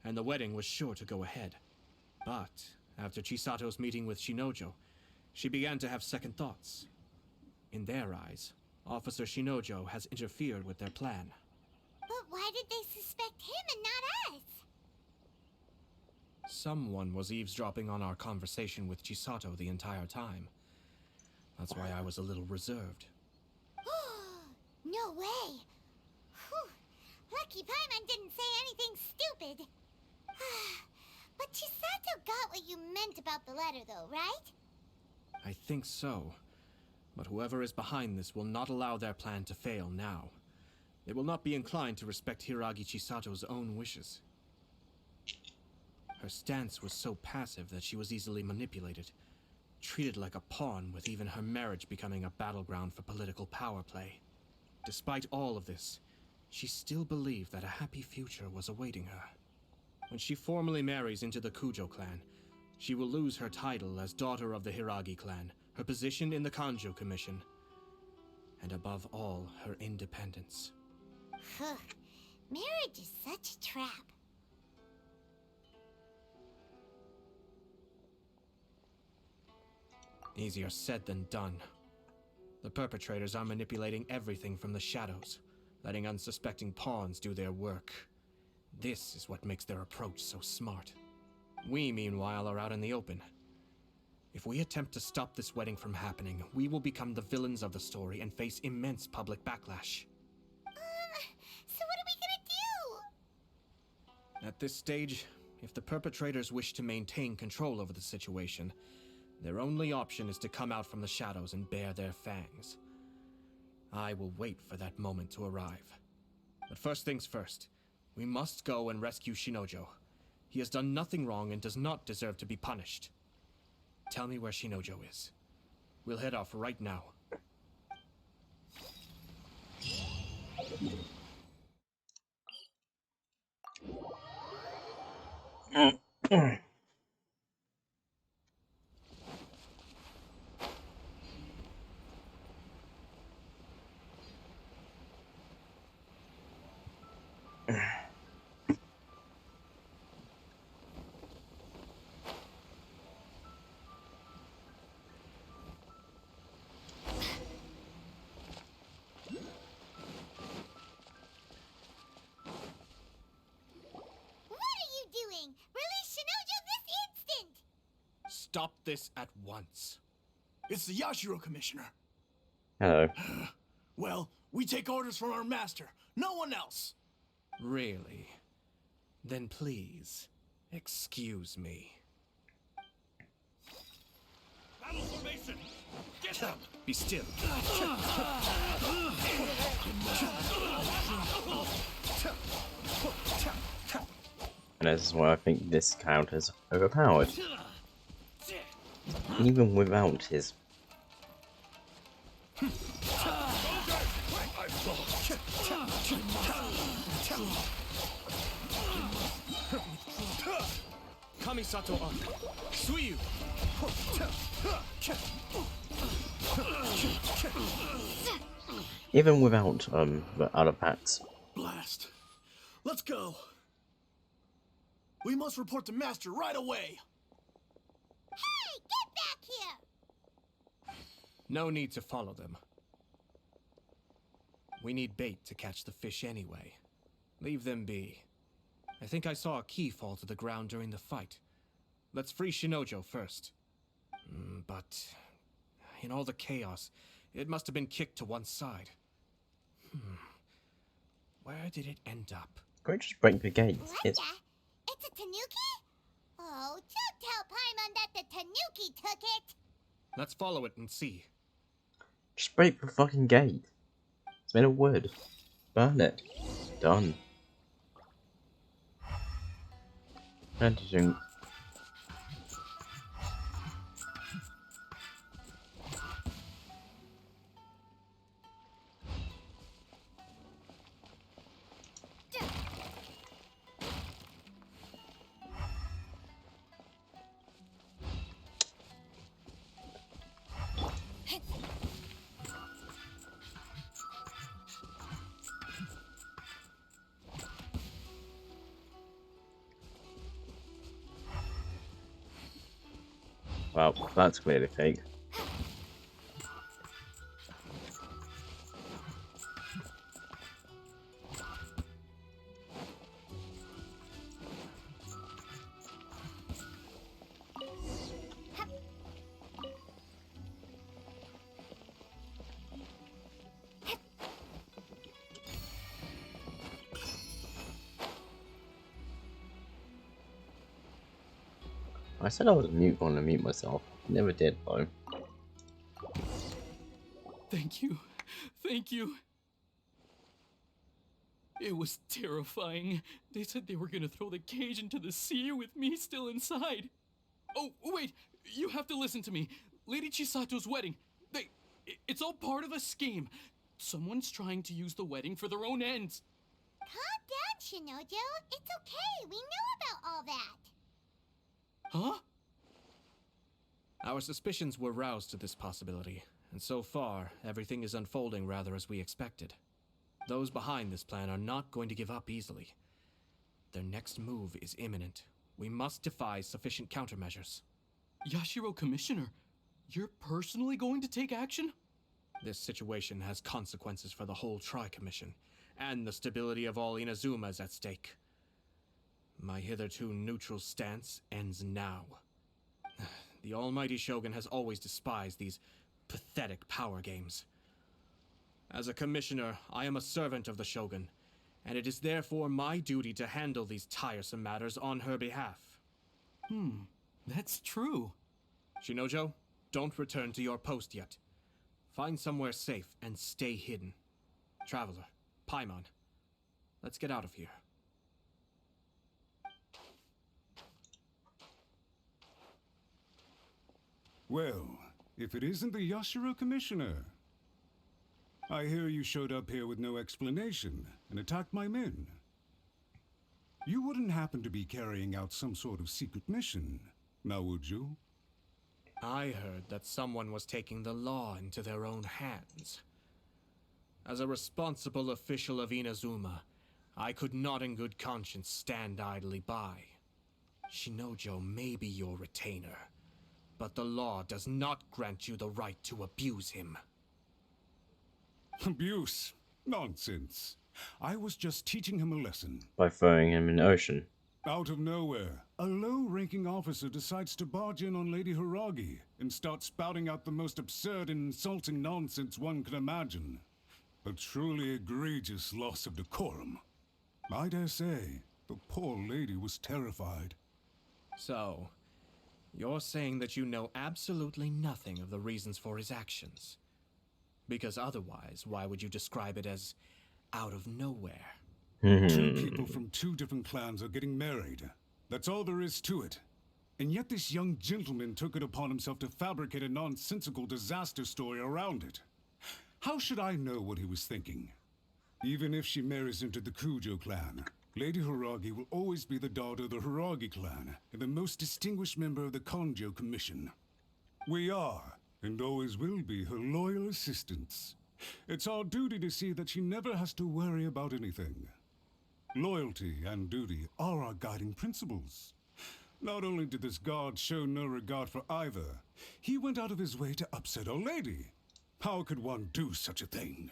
G: and the wedding was sure to go ahead. But after Chisato's meeting with Shinojo, she began to have second thoughts. In their eyes, Officer Shinojo has interfered with their plan.
A: But why did they suspect him and not us?
G: Someone was eavesdropping on our conversation with Chisato the entire time. That's why I was a little reserved.
A: No way! Whew. Lucky Paimon didn't say anything stupid. But Chisato got what you meant about the letter though, right?
G: I think so. But whoever is behind this will not allow their plan to fail now. They will not be inclined to respect Hiragi Chisato's own wishes. Her stance was so passive that she was easily manipulated, treated like a pawn, with even her marriage becoming a battleground for political power play. Despite all of this, she still believed that a happy future was awaiting her. When she formally marries into the Kujo clan, she will lose her title as daughter of the Hiragi clan, her position in the Kanjo Commission, and above all, her independence.
A: Marriage is such a trap.
G: Easier said than done. The perpetrators are manipulating everything from the shadows, letting unsuspecting pawns do their work. This is what makes their approach so smart. We, meanwhile, are out in the open. If we attempt to stop this wedding from happening, we will become the villains of the story and face immense public backlash.
A: So what are we gonna do?
G: At this stage, if the perpetrators wish to maintain control over the situation, their only option is to come out from the shadows and bare their fangs. I will wait for that moment to arrive. But first things first, we must go and rescue Shinojo. He has done nothing wrong and does not deserve to be punished. Tell me where Shinojo is. We'll head off right now. stop this at once.
M: It's the Yashiro Commissioner.
E: Hello.
M: Well, we take orders from our master. No one else.
G: Really? Then please, excuse me.
H: Battle formation! Get them!
G: Be still.
E: And this is why I think this count is overpowered. Even without his...
G: Kamisato on. Suiyu!
E: Even without the other packs.
M: Blast. Let's go. We must report to Master right away.
A: Hey, get back here!
G: No need to follow them. We need bait to catch the fish anyway. Leave them be. I think I saw a key fall to the ground during the fight. Let's free Shinojo first. But in all the chaos, it must have been kicked to one side. Where did it end up?
E: Can we just break the gate?
A: What the? It's a tanuki? Oh, don't tell Paimon that the tanuki took it!
G: Let's follow it and see.
E: Just break the fucking gate. It's made of wood. Burn it. Done. Interesting. Well, that's clearly fake. I said I was going to mute myself. Never did though.
F: Thank you. Thank you. It was terrifying. They said they were gonna throw the cage into the sea with me still inside. Oh, wait. You have to listen to me. Lady Chisato's wedding. It's all part of a scheme. Someone's trying to use the wedding for their own ends.
A: Calm down, Shinojo. It's okay. We know about all that.
F: Huh?
G: Our suspicions were roused to this possibility, and so far, everything is unfolding rather as we expected. Those behind this plan are not going to give up easily. Their next move is imminent. We must devise sufficient countermeasures.
F: Yashiro Commissioner, you're personally going to take action?
G: This situation has consequences for the whole Tri-Commission, and the stability of all Inazuma is at stake. My hitherto neutral stance ends now. The almighty Shogun has always despised these pathetic power games. As a commissioner, I am a servant of the Shogun, and it is therefore my duty to handle these tiresome matters on her behalf.
F: That's true.
G: Shinojo, don't return to your post yet. Find somewhere safe and stay hidden. Traveler, Paimon, let's get out of here.
J: Well, if it isn't the Yashiro Commissioner. I hear you showed up here with no explanation and attacked my men. You wouldn't happen to be carrying out some sort of secret mission, now would you?
G: I heard that someone was taking the law into their own hands. As a responsible official of Inazuma, I could not in good conscience stand idly by. Shinojo may be your retainer, but the law does not grant you the right to abuse him.
J: Abuse? Nonsense. I was just teaching him a lesson.
E: By throwing him in the ocean.
J: Out of nowhere, a low-ranking officer decides to barge in on Lady Hiragi and start spouting out the most absurd and insulting nonsense one can imagine. A truly egregious loss of decorum. I dare say, the poor lady was terrified.
G: So, you're saying that you know absolutely nothing of the reasons for his actions? Because otherwise, why would you describe it as out of nowhere?
J: Two people from two different clans are getting married. That's all there is to it. And yet this young gentleman took it upon himself to fabricate a nonsensical disaster story around it. How should I know what he was thinking? Even if she marries into the Kujo clan, Lady Hiragi will always be the daughter of the Hiragi clan and the most distinguished member of the Konjo Commission. We are, and always will be, her loyal assistants. It's our duty to see that she never has to worry about anything. Loyalty and duty are our guiding principles. Not only did this guard show no regard for either, he went out of his way to upset our lady. How could one do such a thing?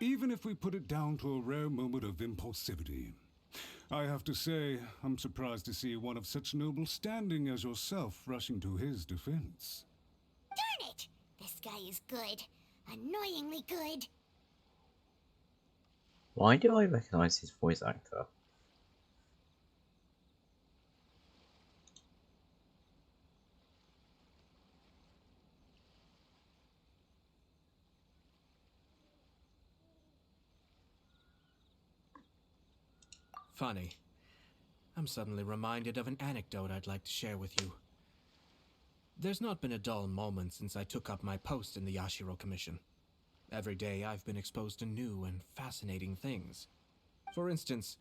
J: Even if we put it down to a rare moment of impulsivity. I have to say, I'm surprised to see one of such noble standing as yourself rushing to his defense.
A: Darn it! This guy is good. Annoyingly good.
E: Why do I recognize his voice actor?
G: Funny. I'm suddenly reminded of an anecdote I'd like to share with you. There's not been a dull moment since I took up my post in the Yashiro Commission. Every day I've been exposed to new and fascinating things. For instance,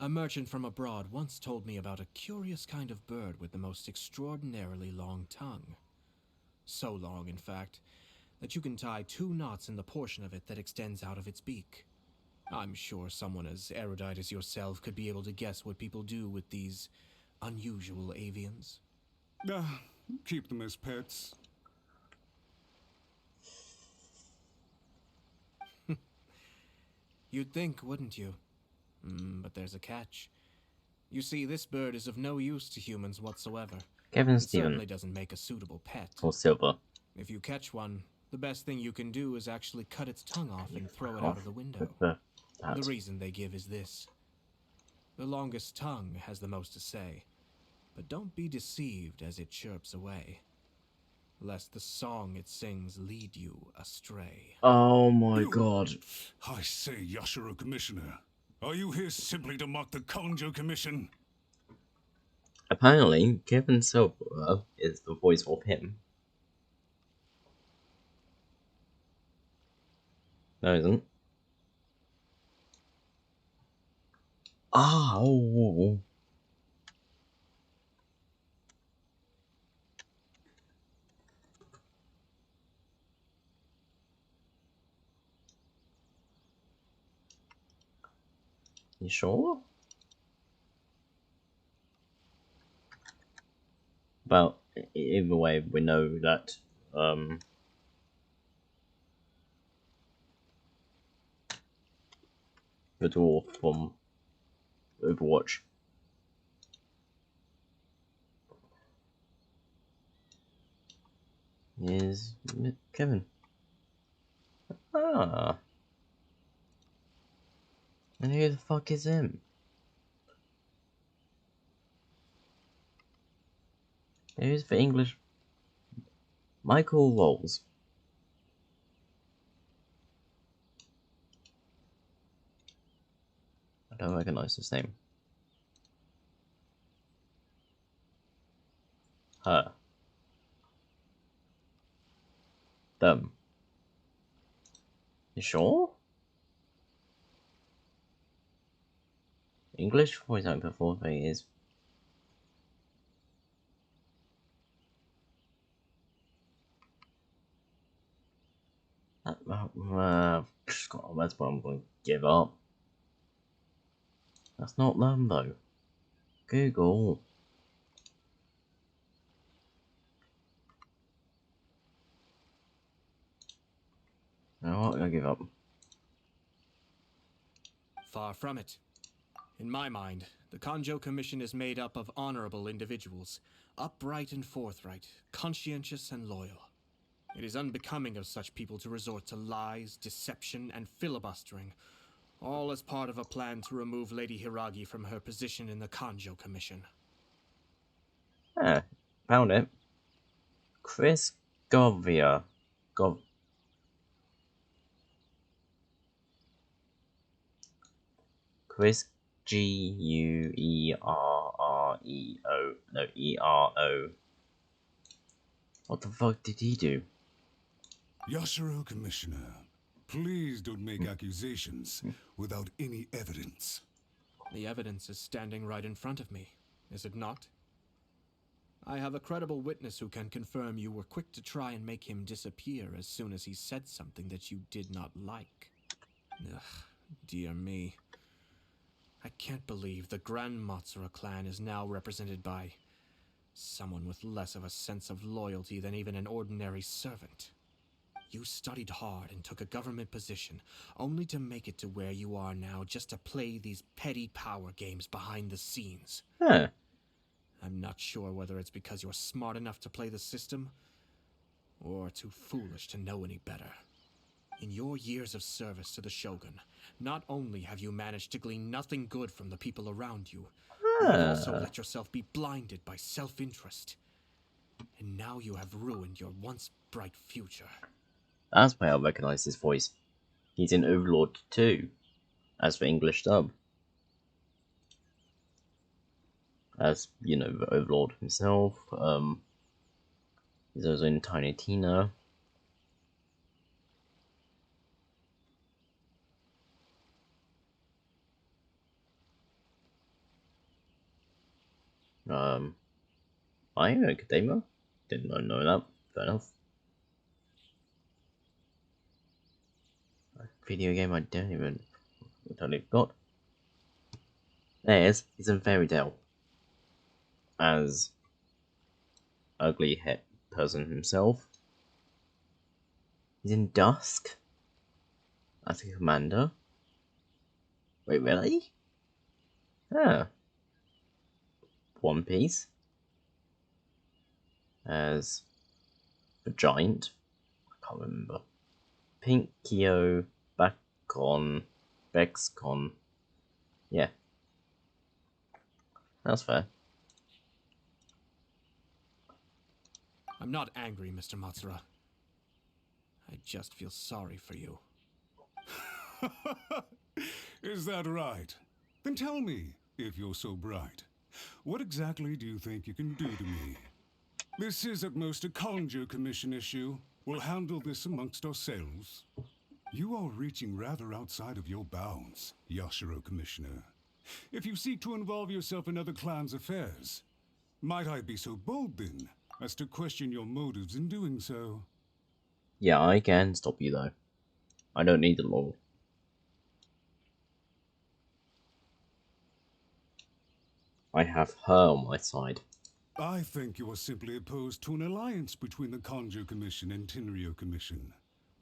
G: a merchant from abroad once told me about a curious kind of bird with the most extraordinarily long tongue. So long, in fact, that you can tie 2 knots in the portion of it that extends out of its beak. I'm sure someone as erudite as yourself could be able to guess what people do with these unusual avians.
J: Keep them as pets.
G: You'd think, wouldn't you? But there's a catch. You see, this bird is of no use to humans whatsoever.
E: Kevin
G: and
E: Steven.
G: certainly doesn't make a suitable pet.
E: Or Silver.
G: If you catch one, the best thing you can do is actually cut its tongue off and throw it out of the window. The reason they give is this. The longest tongue has the most to say, but don't be deceived as it chirps away, lest the song it sings lead you astray.
E: Oh my god.
J: I say, Yashiro Commissioner, are you here simply to mock the Konjo Commission?
E: Apparently, Kevin Silver is the voice of him. No, isn't. Oh. You sure? Well, either way, we know that the dwarf from Overwatch is Kevin. Ah. And who the fuck is him? Who's the English? Michael Rolls. I don't recognize his name. Her. Them. You sure? English voice actor for 3 years. That's what I'm going to give up. That's not them though. Google. You know what? I'm going to give up.
G: Far from it. In my mind, the Kanjo Commission is made up of honorable individuals, upright and forthright, conscientious and loyal. It is unbecoming of such people to resort to lies, deception, and filibustering, all as part of a plan to remove Lady Hiragi from her position in the Kanjo Commission.
E: Ah, found it. Chris Govia. Chris Guerrero. No, ERO. What the fuck did he do?
J: Yashiro, Commissioner, please don't make accusations without any evidence.
G: The evidence is standing right in front of me, is it not? I have a credible witness who can confirm you were quick to try and make him disappear as soon as he said something that you did not like. Ugh, dear me. I can't believe the Grand Matsura clan is now represented by someone with less of a sense of loyalty than even an ordinary servant. You studied hard and took a government position, only to make it to where you are now just to play these petty power games behind the scenes.
E: Huh.
G: I'm not sure whether it's because you're smart enough to play the system, or too foolish to know any better. In your years of service to the Shogun, not only have you managed to glean nothing good from the people around you, you have also let yourself be blinded by self-interest. And now you have ruined your once bright future.
E: That's why I recognise his voice. He's in Overlord 2, as for English dub. As, you know, the Overlord himself. He's also in Tiny Tina. I am a Kadema? Didn't know that. Fair enough. A video game I totally forgot. There's he's in Fairy Tale. As ugly head person himself. He's in Dusk as a commander. Wait, really? Ah. One Piece as the giant. I can't remember. Pinkio Bexcon. Yeah. That's fair.
G: I'm not angry, Mr. Matsura. I just feel sorry for you.
J: Is that right? Then tell me, if you're so bright, what exactly do you think you can do to me? This is at most a Kanjo Commission issue. We'll handle this amongst ourselves. You are reaching rather outside of your bounds, Yashiro Commissioner. If you seek to involve yourself in other clans' affairs, might I be so bold then as to question your motives in doing so?
E: Yeah, I can stop you though. I don't need the law. I have her on my side.
J: I think you are simply opposed to an alliance between the Kanjo Commission and Tenryo Commission,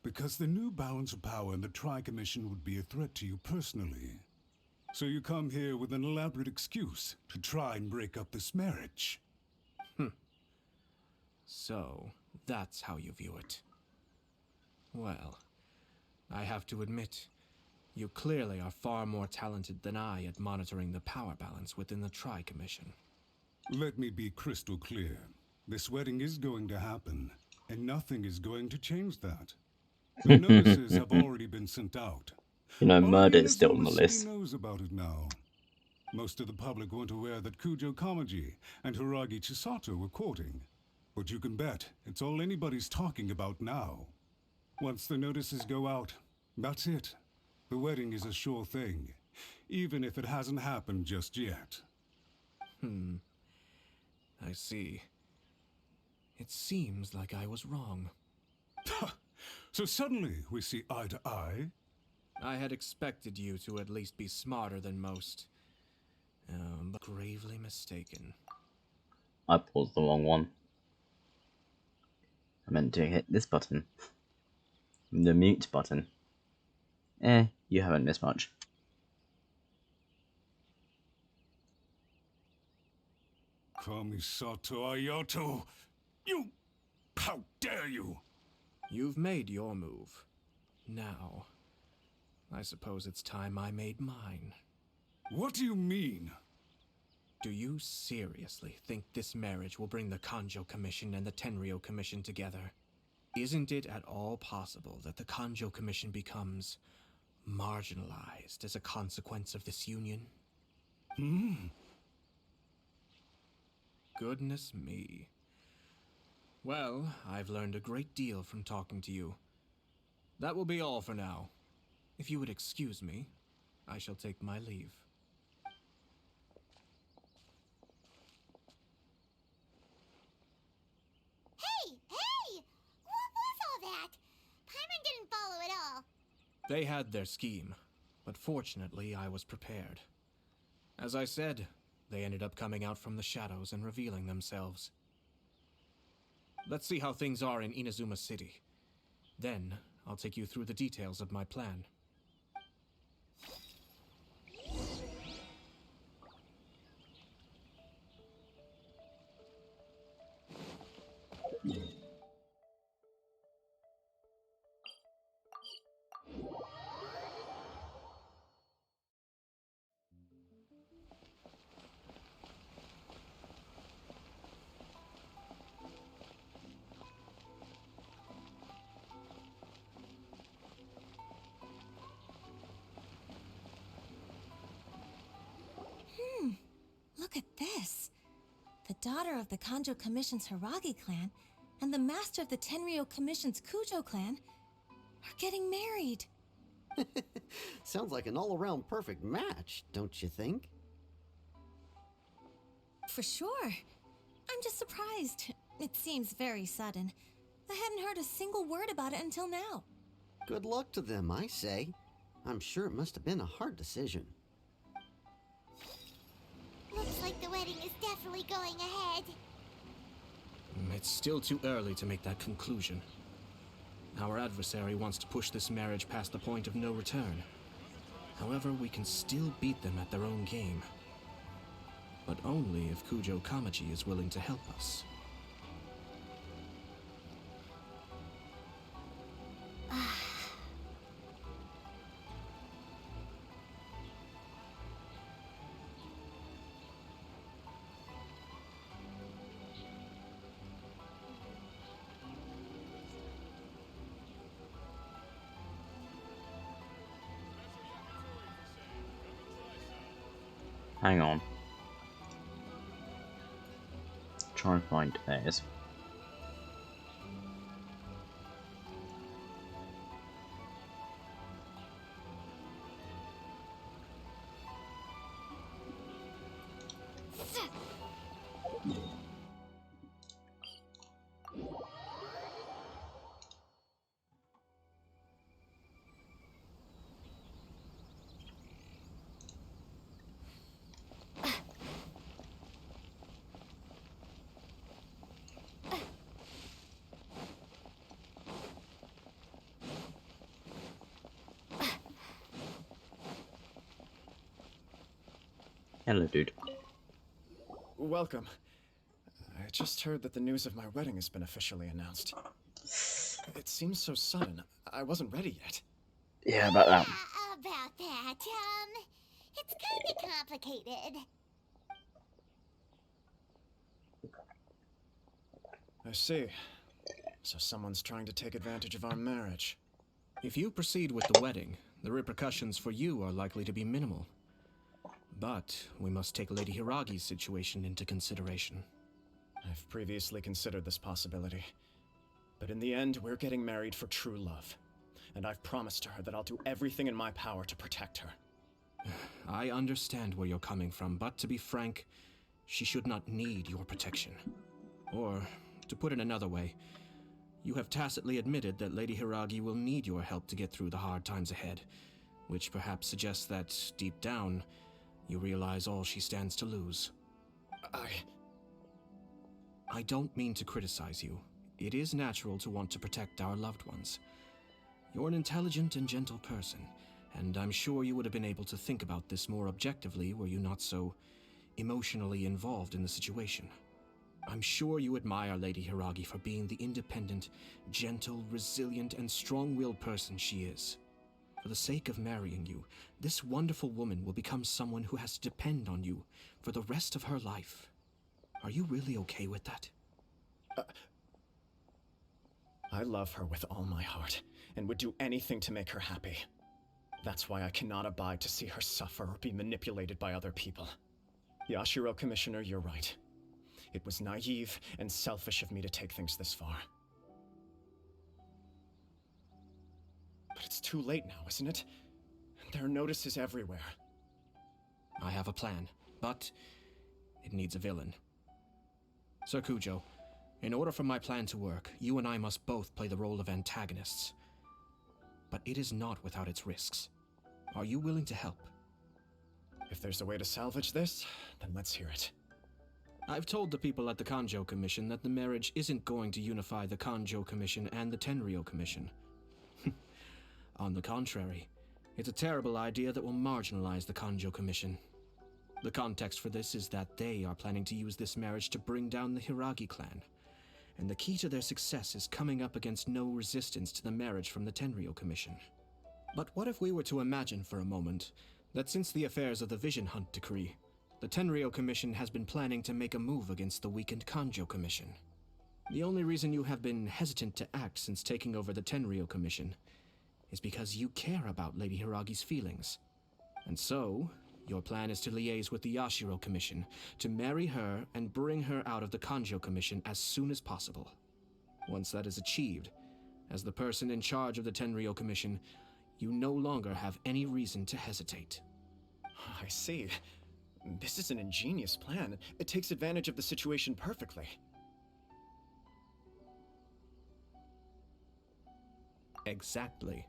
J: because the new balance of power in the Tri-Commission would be a threat to you personally. So you come here with an elaborate excuse to try and break up this marriage.
G: So, that's how you view it. Well, I have to admit, you clearly are far more talented than I at monitoring the power balance within the Tri-Commission.
J: Let me be crystal clear. This wedding is going to happen, and nothing is going to change that. The notices have already been sent out.
E: You know, murder is still on the list.
J: Knows about it now. Most of the public weren't aware that Kujo Kamaji and Hiragi Chisato were courting. But you can bet it's all anybody's talking about now. Once the notices go out, that's it. The wedding is a sure thing, even if it hasn't happened just yet.
G: I see. It seems like I was wrong.
J: So suddenly we see eye to eye?
G: I had expected you to at least be smarter than most. But gravely mistaken.
E: I paused the wrong one. I meant to hit this button. The mute button. You haven't missed much.
J: Kamisato Ayato! You... How dare you!
G: You've made your move. Now, I suppose it's time I made mine.
J: What do you mean?
G: Do you seriously think this marriage will bring the Kanjo Commission and the Tenryo Commission together? Isn't it at all possible that the Kanjo Commission becomes marginalized as a consequence of this union? Goodness me. Well, I've learned a great deal from talking to you. That will be all for now. If you would excuse me, I shall take my leave.
A: Hey! What was all that? Paimon didn't follow at all.
G: They had their scheme, but fortunately I was prepared. As I said, they ended up coming out from the shadows and revealing themselves. Let's see how things are in Inazuma City. Then, I'll take you through the details of my plan.
O: Look at this. The daughter of the Kanjo Commission's Hiragi clan and the master of the Tenryo Commission's Kujo clan are getting married.
P: Sounds like an all-around perfect match, don't you think?
O: For sure. I'm just surprised. It seems very sudden. I hadn't heard a single word about it until now.
P: Good luck to them, I say. I'm sure it must have been a hard decision.
A: Looks like the wedding is definitely going ahead.
G: It's still too early to make that conclusion. Our adversary wants to push this marriage past the point of no return. However, we can still beat them at their own game. But only if Kujo Kamaji is willing to help us.
E: Hang on. Try and find theirs. Hello, dude.
I: Welcome. I just heard that the news of my wedding has been officially announced. It seems so sudden. I wasn't ready yet.
E: Yeah, about that.
A: About that, it's kind of complicated.
I: I see. So someone's trying to take advantage of our marriage.
G: If you proceed with the wedding, the repercussions for you are likely to be minimal. But we must take Lady Hiragi's situation into consideration.
I: I've previously considered this possibility. But in the end, we're getting married for true love. And I've promised her that I'll do everything in my power to protect her.
G: I understand where you're coming from, but to be frank, she should not need your protection. Or, to put it another way, you have tacitly admitted that Lady Hiragi will need your help to get through the hard times ahead, which perhaps suggests that, deep down, you realize all she stands to lose. I don't mean to criticize you. It is natural to want to protect our loved ones. You're an intelligent and gentle person, and I'm sure you would have been able to think about this more objectively were you not so emotionally involved in the situation. I'm sure you admire Lady Hiragi for being the independent, gentle, resilient, and strong-willed person she is. For the sake of marrying you, this wonderful woman will become someone who has to depend on you for the rest of her life. Are you really okay with that?
I: I love her with all my heart, and would do anything to make her happy. That's why I cannot abide to see her suffer or be manipulated by other people. Yashiro, Commissioner, you're right. It was naive and selfish of me to take things this far. But it's too late now, isn't it? There are notices everywhere.
G: I have a plan, but it needs a villain. Sir Kujo, in order for my plan to work, you and I must both play the role of antagonists. But it is not without its risks. Are you willing to help?
I: If there's a way to salvage this, then let's hear it.
G: I've told the people at the Kanjo Commission that the marriage isn't going to unify the Kanjo Commission and the Tenryou Commission. On the contrary, it's a terrible idea that will marginalize the Kanjo Commission. The context for this is that they are planning to use this marriage to bring down the Hiragi clan, and the key to their success is coming up against no resistance to the marriage from the Tenryou Commission. But what if we were to imagine for a moment that since the affairs of the Vision Hunt decree, the Tenryou Commission has been planning to make a move against the weakened Kanjo Commission? The only reason you have been hesitant to act since taking over the Tenryou Commission is because you care about Lady Hiragi's feelings. And so, your plan is to liaise with the Yashiro Commission, to marry her and bring her out of the Kanjo Commission as soon as possible. Once that is achieved, as the person in charge of the Tenryou Commission, you no longer have any reason to hesitate.
I: I see. This is an ingenious plan. It takes advantage of the situation perfectly.
G: Exactly.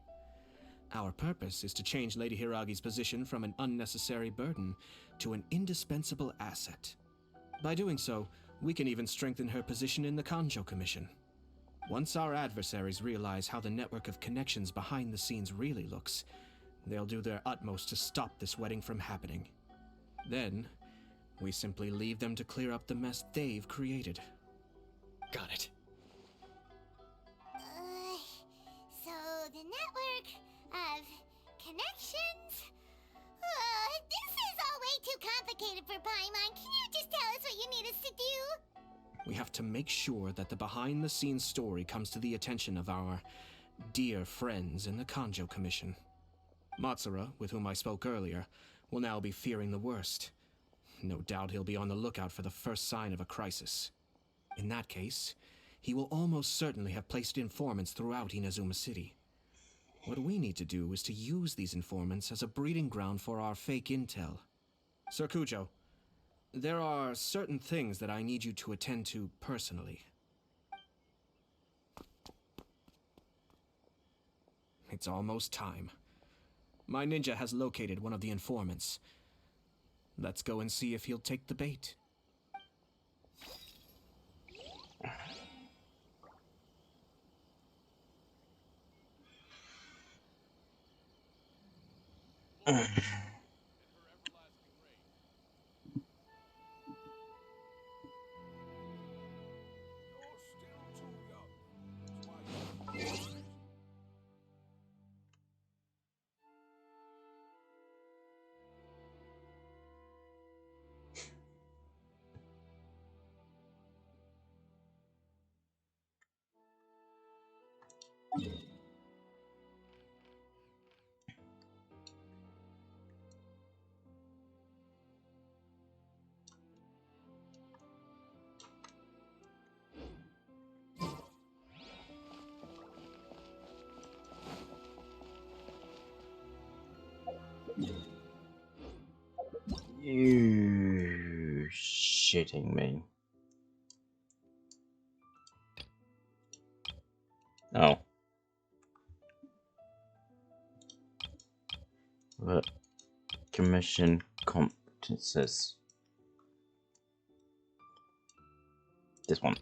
G: Our purpose is to change Lady Hiragi's position from an unnecessary burden to an indispensable asset. By doing so, we can even strengthen her position in the Kanjo Commission. Once our adversaries realize how the network of connections behind the scenes really looks, they'll do their utmost to stop this wedding from happening. Then, we simply leave them to clear up the mess they've created.
I: Got it.
A: So the network of connections? This is all way too complicated for Paimon. Can you just tell us what you need us to do?
G: We have to make sure that the behind-the-scenes story comes to the attention of our dear friends in the Kanjo Commission. Matsura, with whom I spoke earlier, will now be fearing the worst. No doubt he'll be on the lookout for the first sign of a crisis. In that case, he will almost certainly have placed informants throughout Inazuma City. What we need to do is to use these informants as a breeding ground for our fake intel. Sir Kujo, there are certain things that I need you to attend to personally. It's almost time. My ninja has located one of the informants. Let's go and see if he'll take the bait.
E: You shitting me. Oh. But commission competences. This one.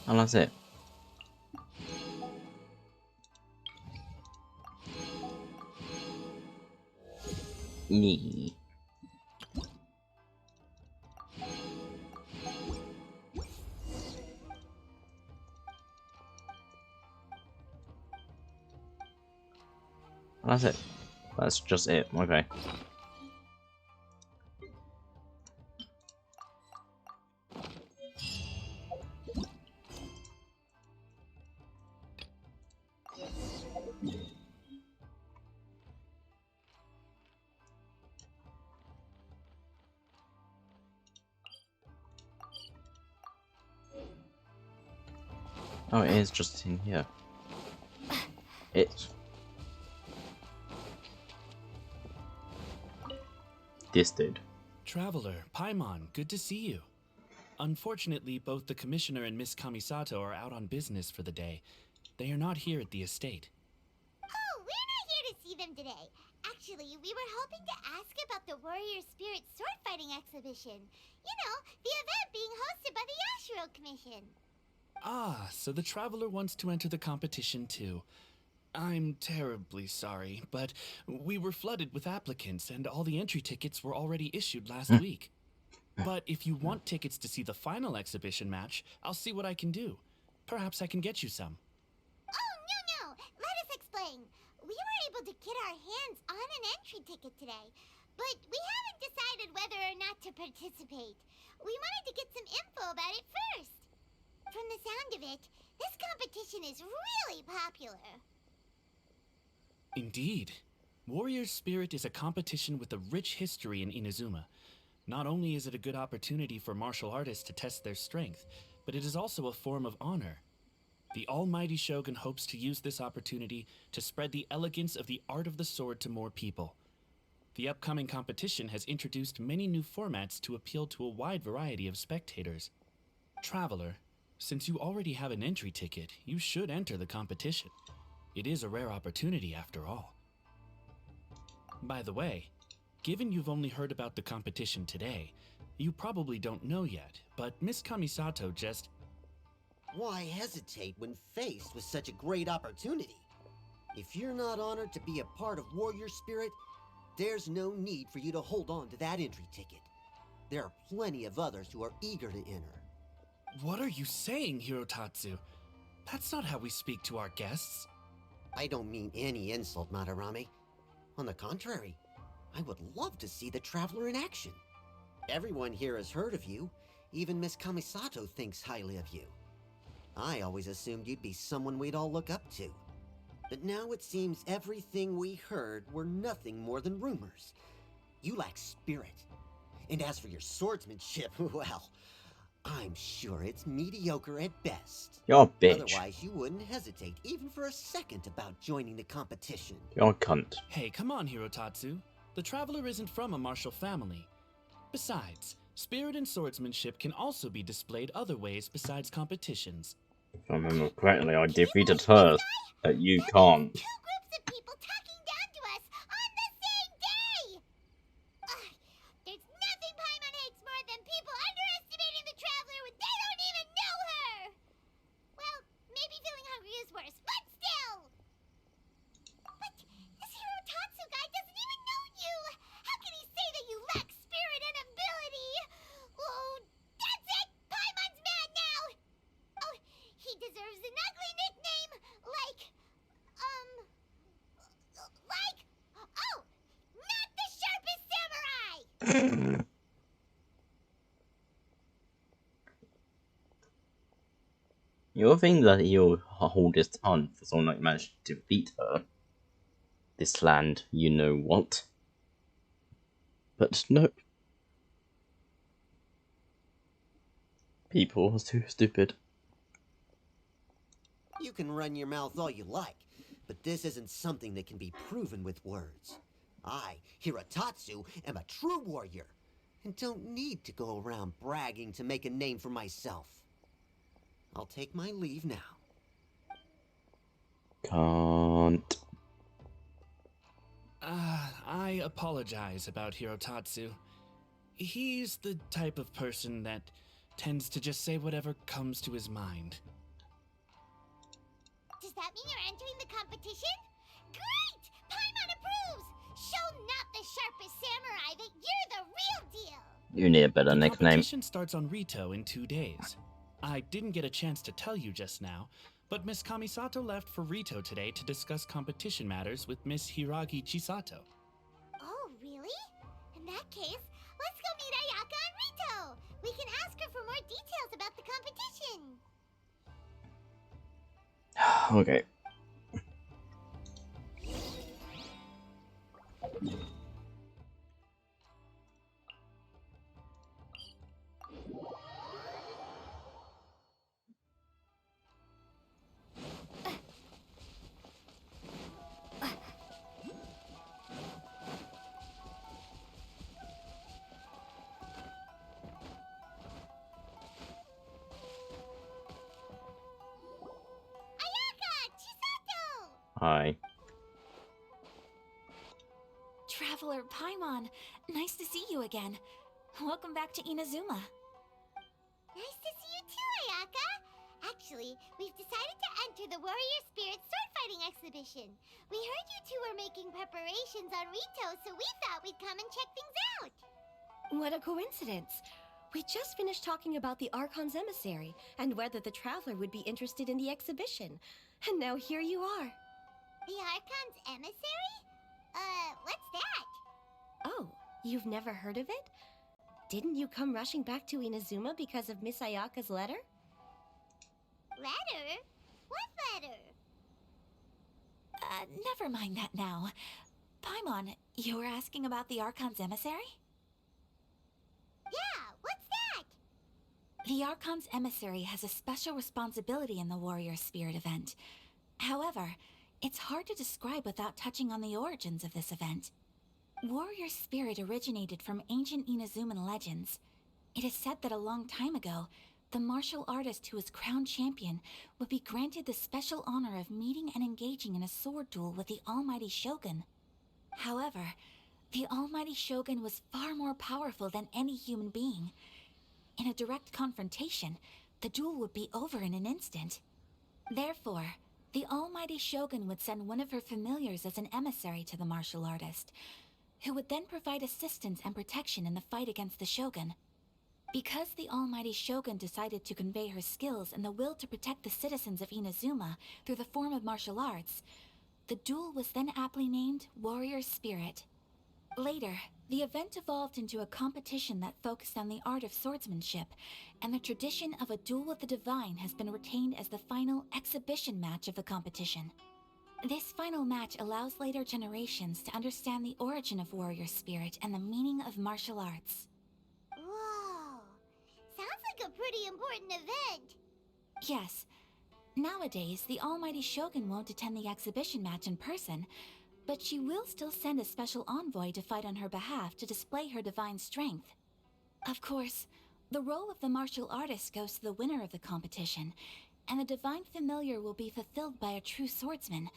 E: And that's it. Nee. That's it. That's just it. Okay. Oh, it is just in here. It. This dude.
F: Traveler, Paimon, good to see you. Unfortunately, both the Commissioner and Miss Kamisato are out on business for the day. They are not here at the estate.
A: Oh, we're not here to see them today. Actually, we were hoping to ask about the Warrior Spirit sword fighting exhibition. You know, the event being hosted by the Yashiro Commission.
F: Ah, so the Traveler wants to enter the competition too. I'm terribly sorry, but we were flooded with applicants and all the entry tickets were already issued last week. But if you want tickets to see the final exhibition match, I'll see what I can do. Perhaps I can get you some.
A: Oh, no. Let us explain. We were able to get our hands on an entry ticket today, but we haven't decided whether or not to participate. We wanted to get some info about it first. From the sound of it, this competition is really popular.
F: Indeed. Warrior Spirit is a competition with a rich history in Inazuma. Not only is it a good opportunity for martial artists to test their strength, but it is also a form of honor. The Almighty Shogun hopes to use this opportunity to spread the elegance of the art of the sword to more people. The upcoming competition has introduced many new formats to appeal to a wide variety of spectators. Traveler, since you already have an entry ticket, you should enter the competition. It is a rare opportunity after all. By the way, given you've only heard about the competition today, you probably don't know yet, but Miss Kamisato just...
P: Why hesitate when faced with such a great opportunity? If you're not honored to be a part of Warrior Spirit, there's no need for you to hold on to that entry ticket. There are plenty of others who are eager to enter.
F: What are you saying, Hirotatsu? That's not how we speak to our guests.
P: I don't mean any insult, Madarame. On the contrary, I would love to see the Traveler in action. Everyone here has heard of you. Even Miss Kamisato thinks highly of you. I always assumed you'd be someone we'd all look up to. But now it seems everything we heard were nothing more than rumors. You lack spirit. And as for your swordsmanship, well, I'm sure it's mediocre at best.
E: You're a bitch.
P: Otherwise, you wouldn't hesitate even for a second about joining the competition.
E: You're a cunt.
F: Hey, come on, Hirotatsu. The Traveler isn't from a martial family. Besides, spirit and swordsmanship can also be displayed other ways besides competitions.
E: If I remember correctly, I defeated her, but you can't.
A: Two groups of people talking down to us on the same day! There's nothing Paimon hates more than people underestimating the Traveler when they don't even know her! Well, maybe feeling hungry is worse, but still! But this Hirotatsu guy doesn't even know you! How can he say that you lack spirit and ability? Oh, that's it! Paimon's mad now! Oh, he deserves an ugly nickname, like, oh, not the sharpest samurai!
E: You'll think that he'll hold his tongue for someone like managed to defeat her. This land, you know what. But no. People are too stupid.
P: You can run your mouth all you like, but this isn't something that can be proven with words. I, Hirotatsu, am a true warrior, and don't need to go around bragging to make a name for myself. I'll take my leave now.
E: Can't.
G: I apologize about Hirotatsu. He's the type of person that tends to just say whatever comes to his mind.
A: Does that mean you're entering the competition? Great! Paimon approves! Show not the sharpest samurai that you're the real deal!
E: You need a better
G: The
E: nickname.
G: competition starts on Rito in 2 days. I didn't get a chance to tell you just now, but Miss Kamisato left for Rito today to discuss competition matters with Miss Hiragi Chisato.
A: Oh, really? In that case, let's go meet Ayaka and Rito! We can ask her for more details about the competition!
E: Okay. Hi.
D: Traveler Paimon, nice to see you again. Welcome back to Inazuma.
A: Nice to see you too, Ayaka! Actually, we've decided to enter the Warrior Spirit sword fighting exhibition. We heard you two were making preparations on Rito, so we thought we'd come and check things out.
Q: What a coincidence! We just finished talking about the Archon's emissary and whether the traveler would be interested in the exhibition. And now here you are.
A: The Archon's emissary? What's that?
Q: Oh, you've never heard of it? Didn't you come rushing back to Inazuma because of Miss Ayaka's letter?
A: Letter? What letter?
D: Never mind that now. Paimon, you were asking about the Archon's emissary?
A: Yeah, what's that?
D: The Archon's emissary has a special responsibility in the Warrior Spirit event. However, it's hard to describe without touching on the origins of this event. Warrior Spirit originated from ancient Inazuman legends. It is said that a long time ago, the martial artist who was crowned champion would be granted the special honor of meeting and engaging in a sword duel with the Almighty Shogun. However, the Almighty Shogun was far more powerful than any human being. In a direct confrontation, the duel would be over in an instant. Therefore, the Almighty Shogun would send one of her familiars as an emissary to the martial artist, who would then provide assistance and protection in the fight against the Shogun. Because the Almighty Shogun decided to convey her skills and the will to protect the citizens of Inazuma through the form of martial arts, the duel was then aptly named Warrior Spirit. Later, the event evolved into a competition that focused on the art of swordsmanship, and the tradition of a duel with the divine has been retained as the final exhibition match of the competition. This final match allows later generations to understand the origin of Warrior Spirit and the meaning of martial arts.
A: Whoa! Sounds like a pretty important event.
D: Yes. Nowadays, the Almighty Shogun won't attend the exhibition match in person, but she will still send a special envoy to fight on her behalf to display her divine strength. Of course, the role of the martial artist goes to the winner of the competition, and the divine familiar will be fulfilled by a true swordsman,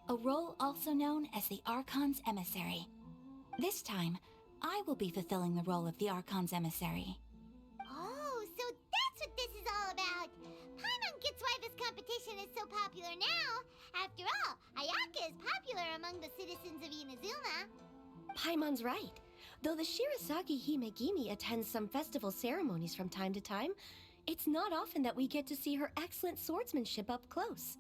D: a role also known as the Archon's emissary. This time, I will be fulfilling the role of the Archon's emissary.
A: Oh, so that's what this is all about. Paimon gets why this competition is so popular now. After all, Ayaka is popular among the citizens of Inazuma.
Q: Paimon's right. Though the Shirasagi Himegimi attends some festival ceremonies from time to time, it's not often that we get to see her excellent swordsmanship up close.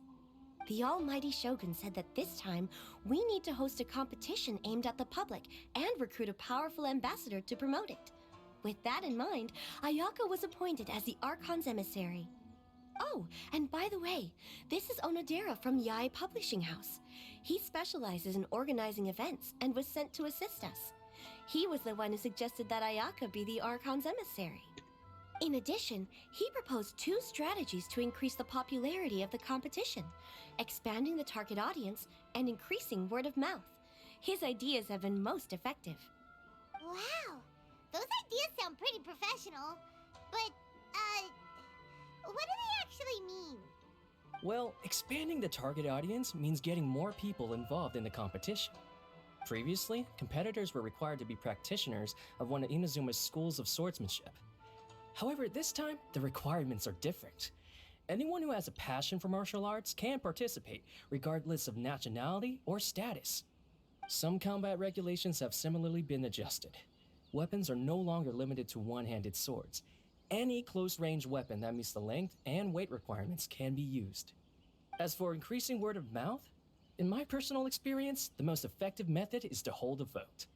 Q: The Almighty Shogun said that this time, we need to host a competition aimed at the public and recruit a powerful ambassador to promote it. With that in mind, Ayaka was appointed as the Archon's emissary. Oh, and by the way, this is Onodera from Yae Publishing House. He specializes in organizing events and was sent to assist us. He was the one who suggested that Ayaka be the Archon's emissary. In addition, he proposed 2 strategies to increase the popularity of the competition, expanding the target audience and increasing word of mouth. His ideas have been most effective.
A: Wow, those ideas sound pretty professional. But, what do they actually mean?
R: Well, expanding the target audience means getting more people involved in the competition. Previously, competitors were required to be practitioners of one of Inazuma's schools of swordsmanship. However, this time, the requirements are different. Anyone who has a passion for martial arts can participate, regardless of nationality or status. Some combat regulations have similarly been adjusted. Weapons are no longer limited to one-handed swords. Any close-range weapon that meets the length and weight requirements can be used. As for increasing word of mouth, in my personal experience, the most effective method is to hold a vote.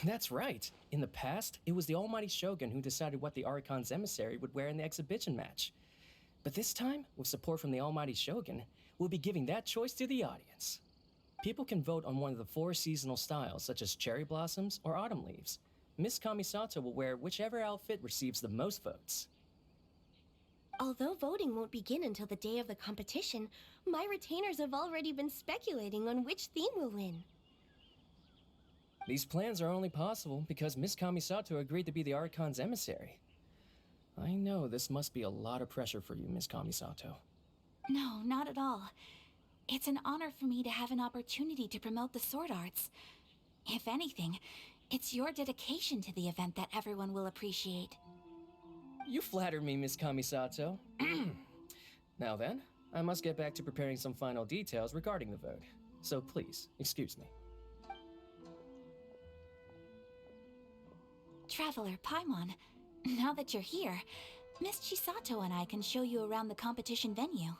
R: That's right. In the past, it was the almighty shogun who decided what the Archon's emissary would wear in the exhibition match. But this time, with support from the almighty shogun, we'll be giving that choice to the audience. People can vote on one of the 4 seasonal styles, such as cherry blossoms or autumn leaves. Miss Kamisato will wear whichever outfit receives the most votes.
Q: Although voting won't begin until the day of the competition, my retainers have already been speculating on which theme will win.
R: These plans are only possible because Miss Kamisato agreed to be the Archon's emissary. I know this must be a lot of pressure for you, Miss Kamisato.
D: No, not at all. It's an honor for me to have an opportunity to promote the sword arts. If anything, it's your dedication to the event that everyone will appreciate.
R: You flatter me, Miss Kamisato. Now then, I must get back to preparing some final details regarding the vote. So please, excuse me.
D: Traveler Paimon, now that you're here, Miss Chisato and I can show you around the competition venue.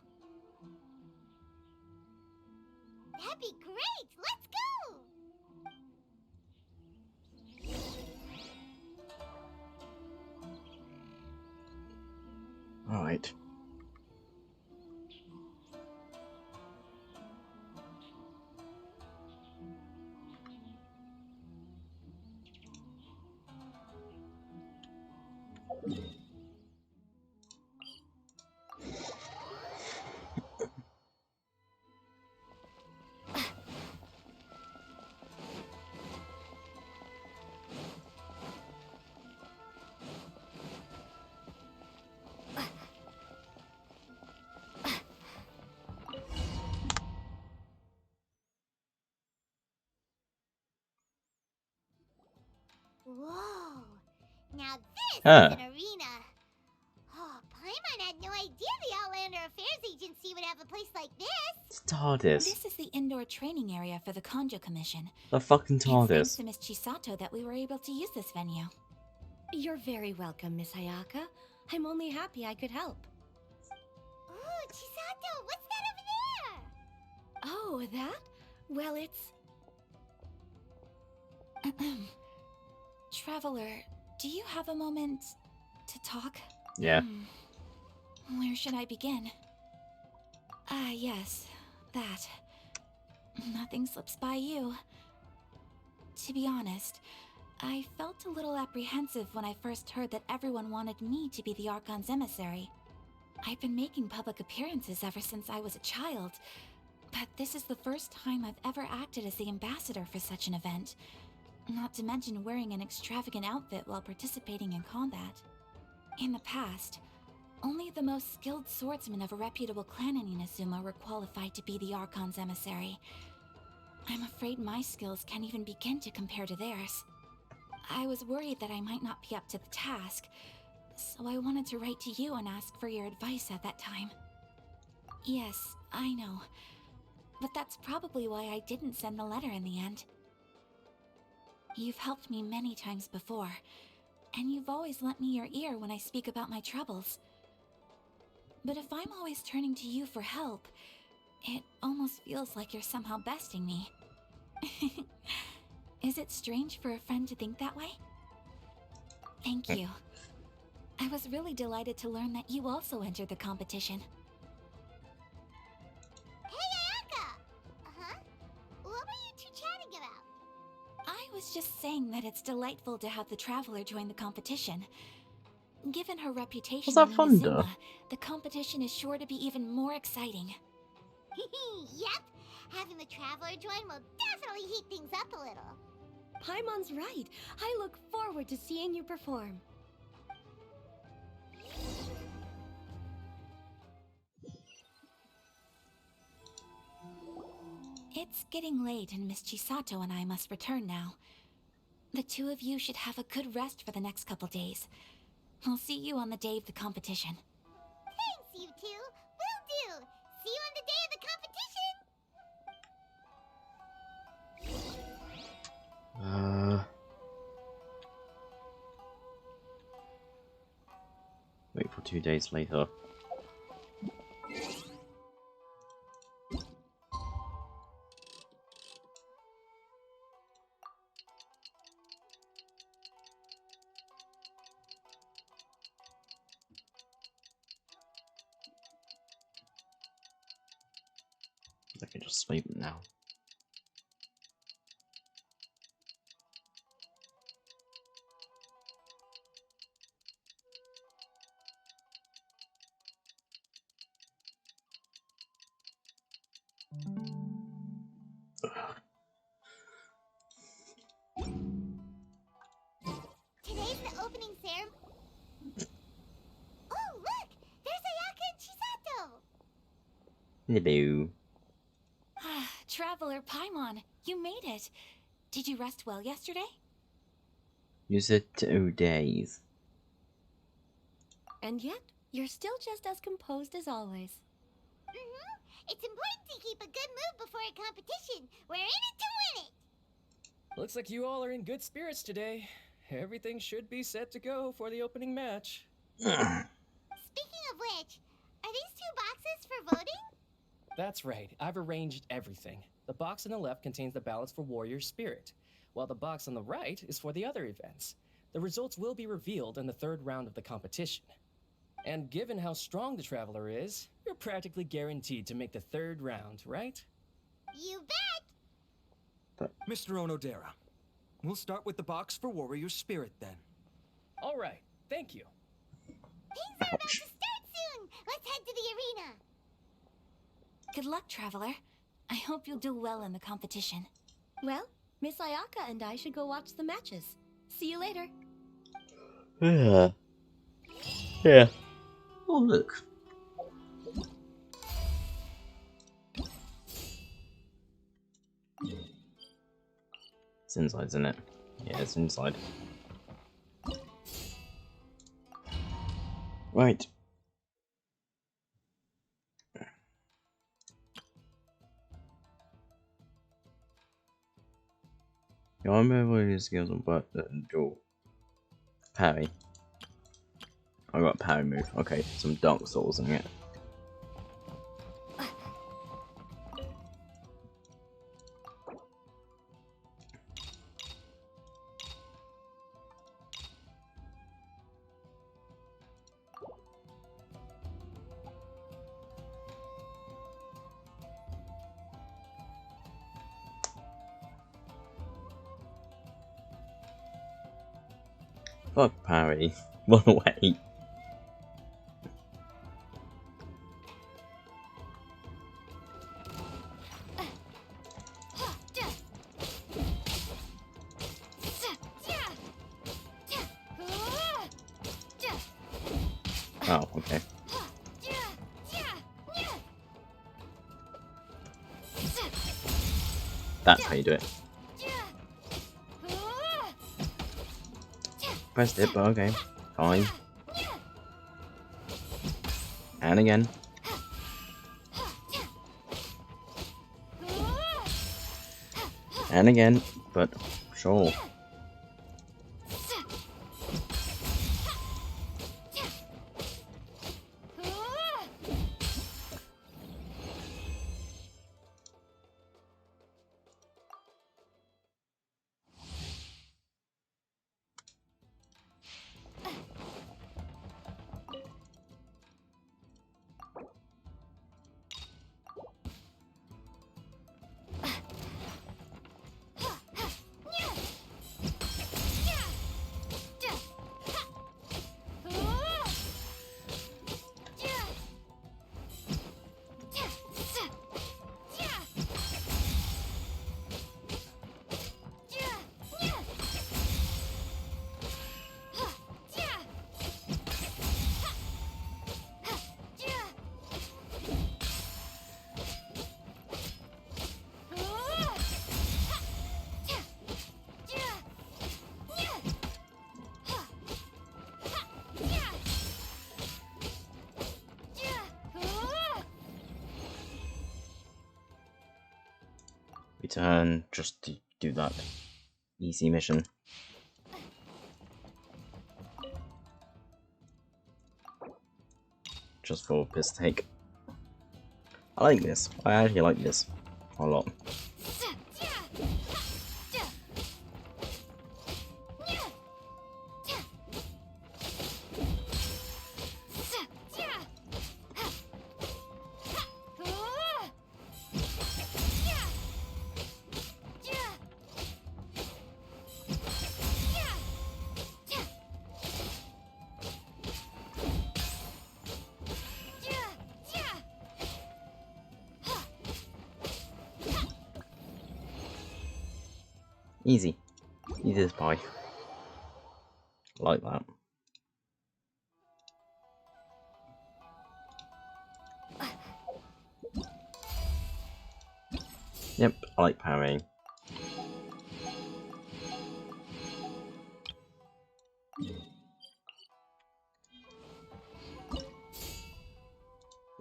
A: That'd be great! Let's go!
E: Alright.
A: Whoa! Now this is
E: Huh.
A: an arena! Oh, Paimon had no idea the Outlander Affairs Agency would have a place like this!
E: TARDIS.
D: This is the indoor training area for the Konjo Commission.
E: The fucking
D: It's thanks
E: TARDIS.
D: to Miss Chisato that we were able to use this venue.
Q: You're very welcome, Miss Hayaka. I'm only happy I could help.
A: Ooh, Chisato, what's that over there?
Q: Oh, that? Well, it's...
D: Traveler, do you have a moment to talk?
E: Yeah.
D: Where should I begin? Ah, yes, that. Nothing slips by you. To be honest, I felt a little apprehensive when I first heard that everyone wanted me to be the Archon's emissary. I've been making public appearances ever since I was a child, but this is the first time I've ever acted as the ambassador for such an event. Not to mention wearing an extravagant outfit while participating in combat. In the past, only the most skilled swordsmen of a reputable clan in Inazuma were qualified to be the Archon's emissary. I'm afraid my skills can't even begin to compare to theirs. I was worried that I might not be up to the task, so I wanted to write to you and ask for your advice at that time. Yes, I know, but that's probably why I didn't send the letter in the end. You've helped me many times before, and you've always lent me your ear when I speak about my troubles. But if I'm always turning to you for help, it almost feels like you're somehow besting me. Is it strange for a friend to think that way? Thank you. I was really delighted to learn that you also entered the competition.
A: Hey, Ayaka! Uh-huh? What were you two chatting about?
D: I was just saying that it's delightful to have the Traveler join the competition. Given her reputation
E: Was that
D: in
E: thunder?
D: Inazuma, the competition is sure to be even more exciting.
A: Yep, Having the Traveler join will definitely heat things up a little.
Q: Paimon's right. I look forward to seeing you perform.
D: It's getting late and Miss Chisato and I must return now. The two of you should have a good rest for the next couple days. I'll see you on the day of the competition.
A: Thanks, you two. Will do. See you on the day of the competition.
E: Wait for 2 days later. I can just sleep now.
A: Today's the opening ceremony. Oh, look! There's Ayaka and Chisato!
E: Hello.
D: Traveler Paimon, you made it. Did you rest well yesterday?
E: You said 2 days.
Q: And yet, you're still just as composed as always.
A: It's important to keep a good mood before a competition. We're in it to win it!
R: Looks like you all are in good spirits today. Everything should be set to go for the opening match.
A: Speaking of which, are these 2 boxes for voting?
R: That's right, I've arranged everything. The box on the left contains the ballots for Warrior Spirit, while the box on the right is for the other events. The results will be revealed in the 3rd round of the competition. And given how strong the Traveler is, you're practically guaranteed to make the 3rd round, right?
A: You bet!
S: Mr. Onodera, we'll start with the box for Warrior Spirit then.
R: All right, thank you.
A: Things are about to start soon! Let's head to the arena!
D: Good luck, Traveler. I hope you'll do well in the competition.
Q: Well, Miss Ayaka and I should go watch the matches. See you later.
E: Yeah. Oh, look. It's inside, isn't it? Yeah, it's inside. Right. Yeah, I remember what his skills on but dual parry. I got parry move. Okay, some Dark Souls in it. Fuck parry. Run away. Oh, okay. That's how you do it. Pressed it, but okay. Fine. And again. And again, but sure. Return just to do that easy mission. Just for piss take. I like this. I actually like this a lot. Easy. Easy as pie. I like that. Yep, I like parrying.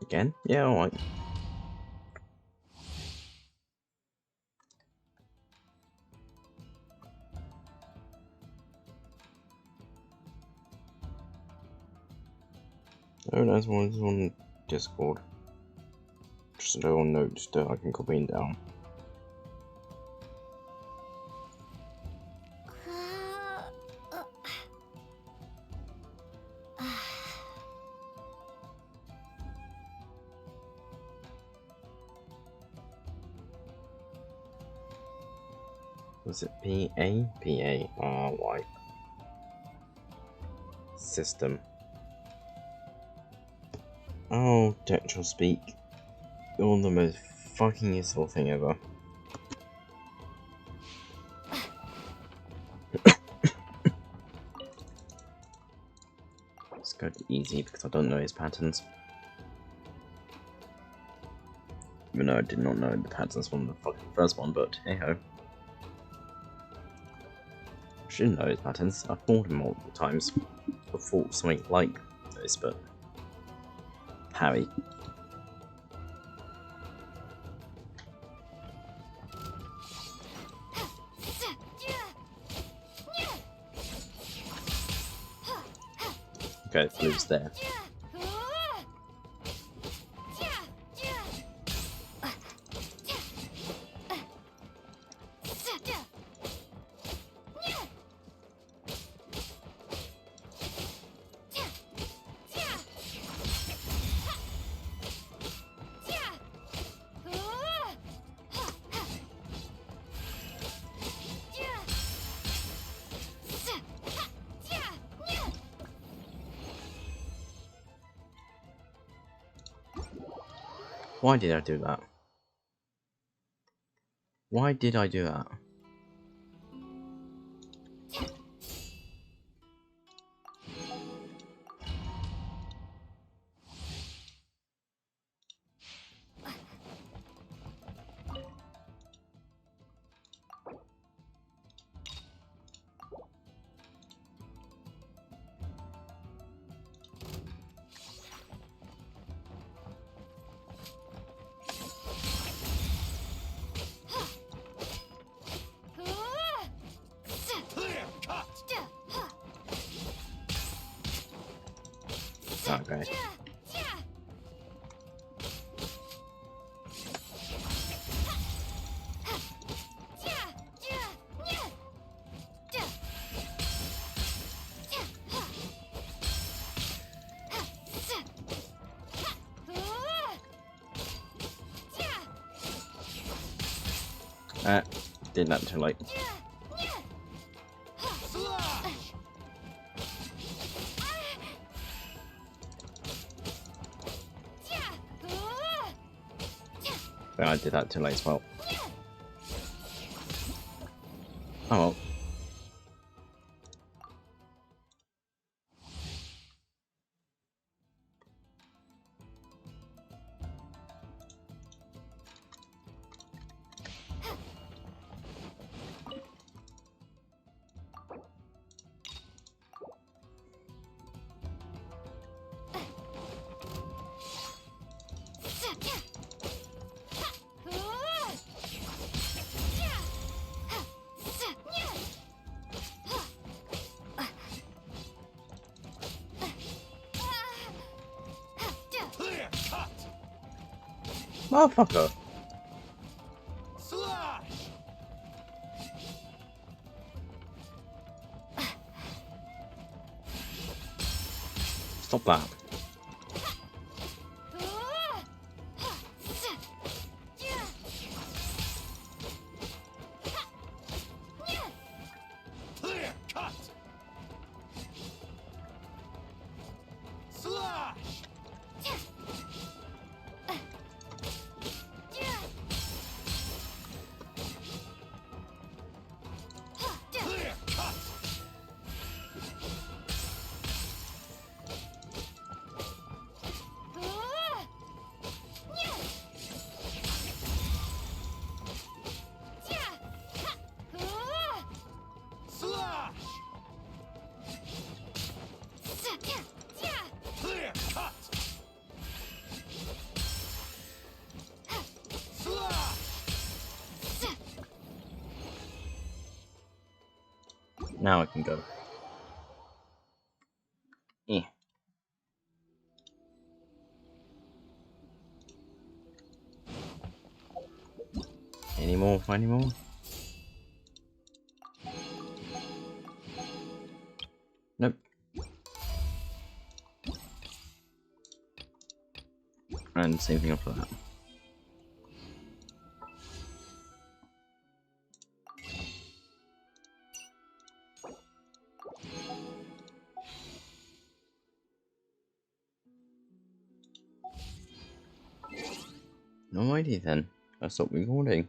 E: Again? Yeah, alright. Oh, there's one on Discord. Just a little note that I can copy down. Was it P-A? P-A-R-Y. System. Oh, Detral Speak. You're the most fucking useful thing ever. Let's go to easy because I don't know his patterns. Even though I did not know the patterns from the fucking first one, but hey ho. I should know his patterns. I've fought him multiple times. I've fought something like this, but parry. Okay, blue's there. Why did I do that? Why did I do that? Okay. Did that too late. I did that too late as well. Oh well. Motherfucker. Stop that.
M: Clear cut. Slash. Clear cut. Slash. Clear cut. Slash.
E: Now I can go. Eh. Any more? Any more? Nope. And same thing after that. Alrighty then. I'll stop recording.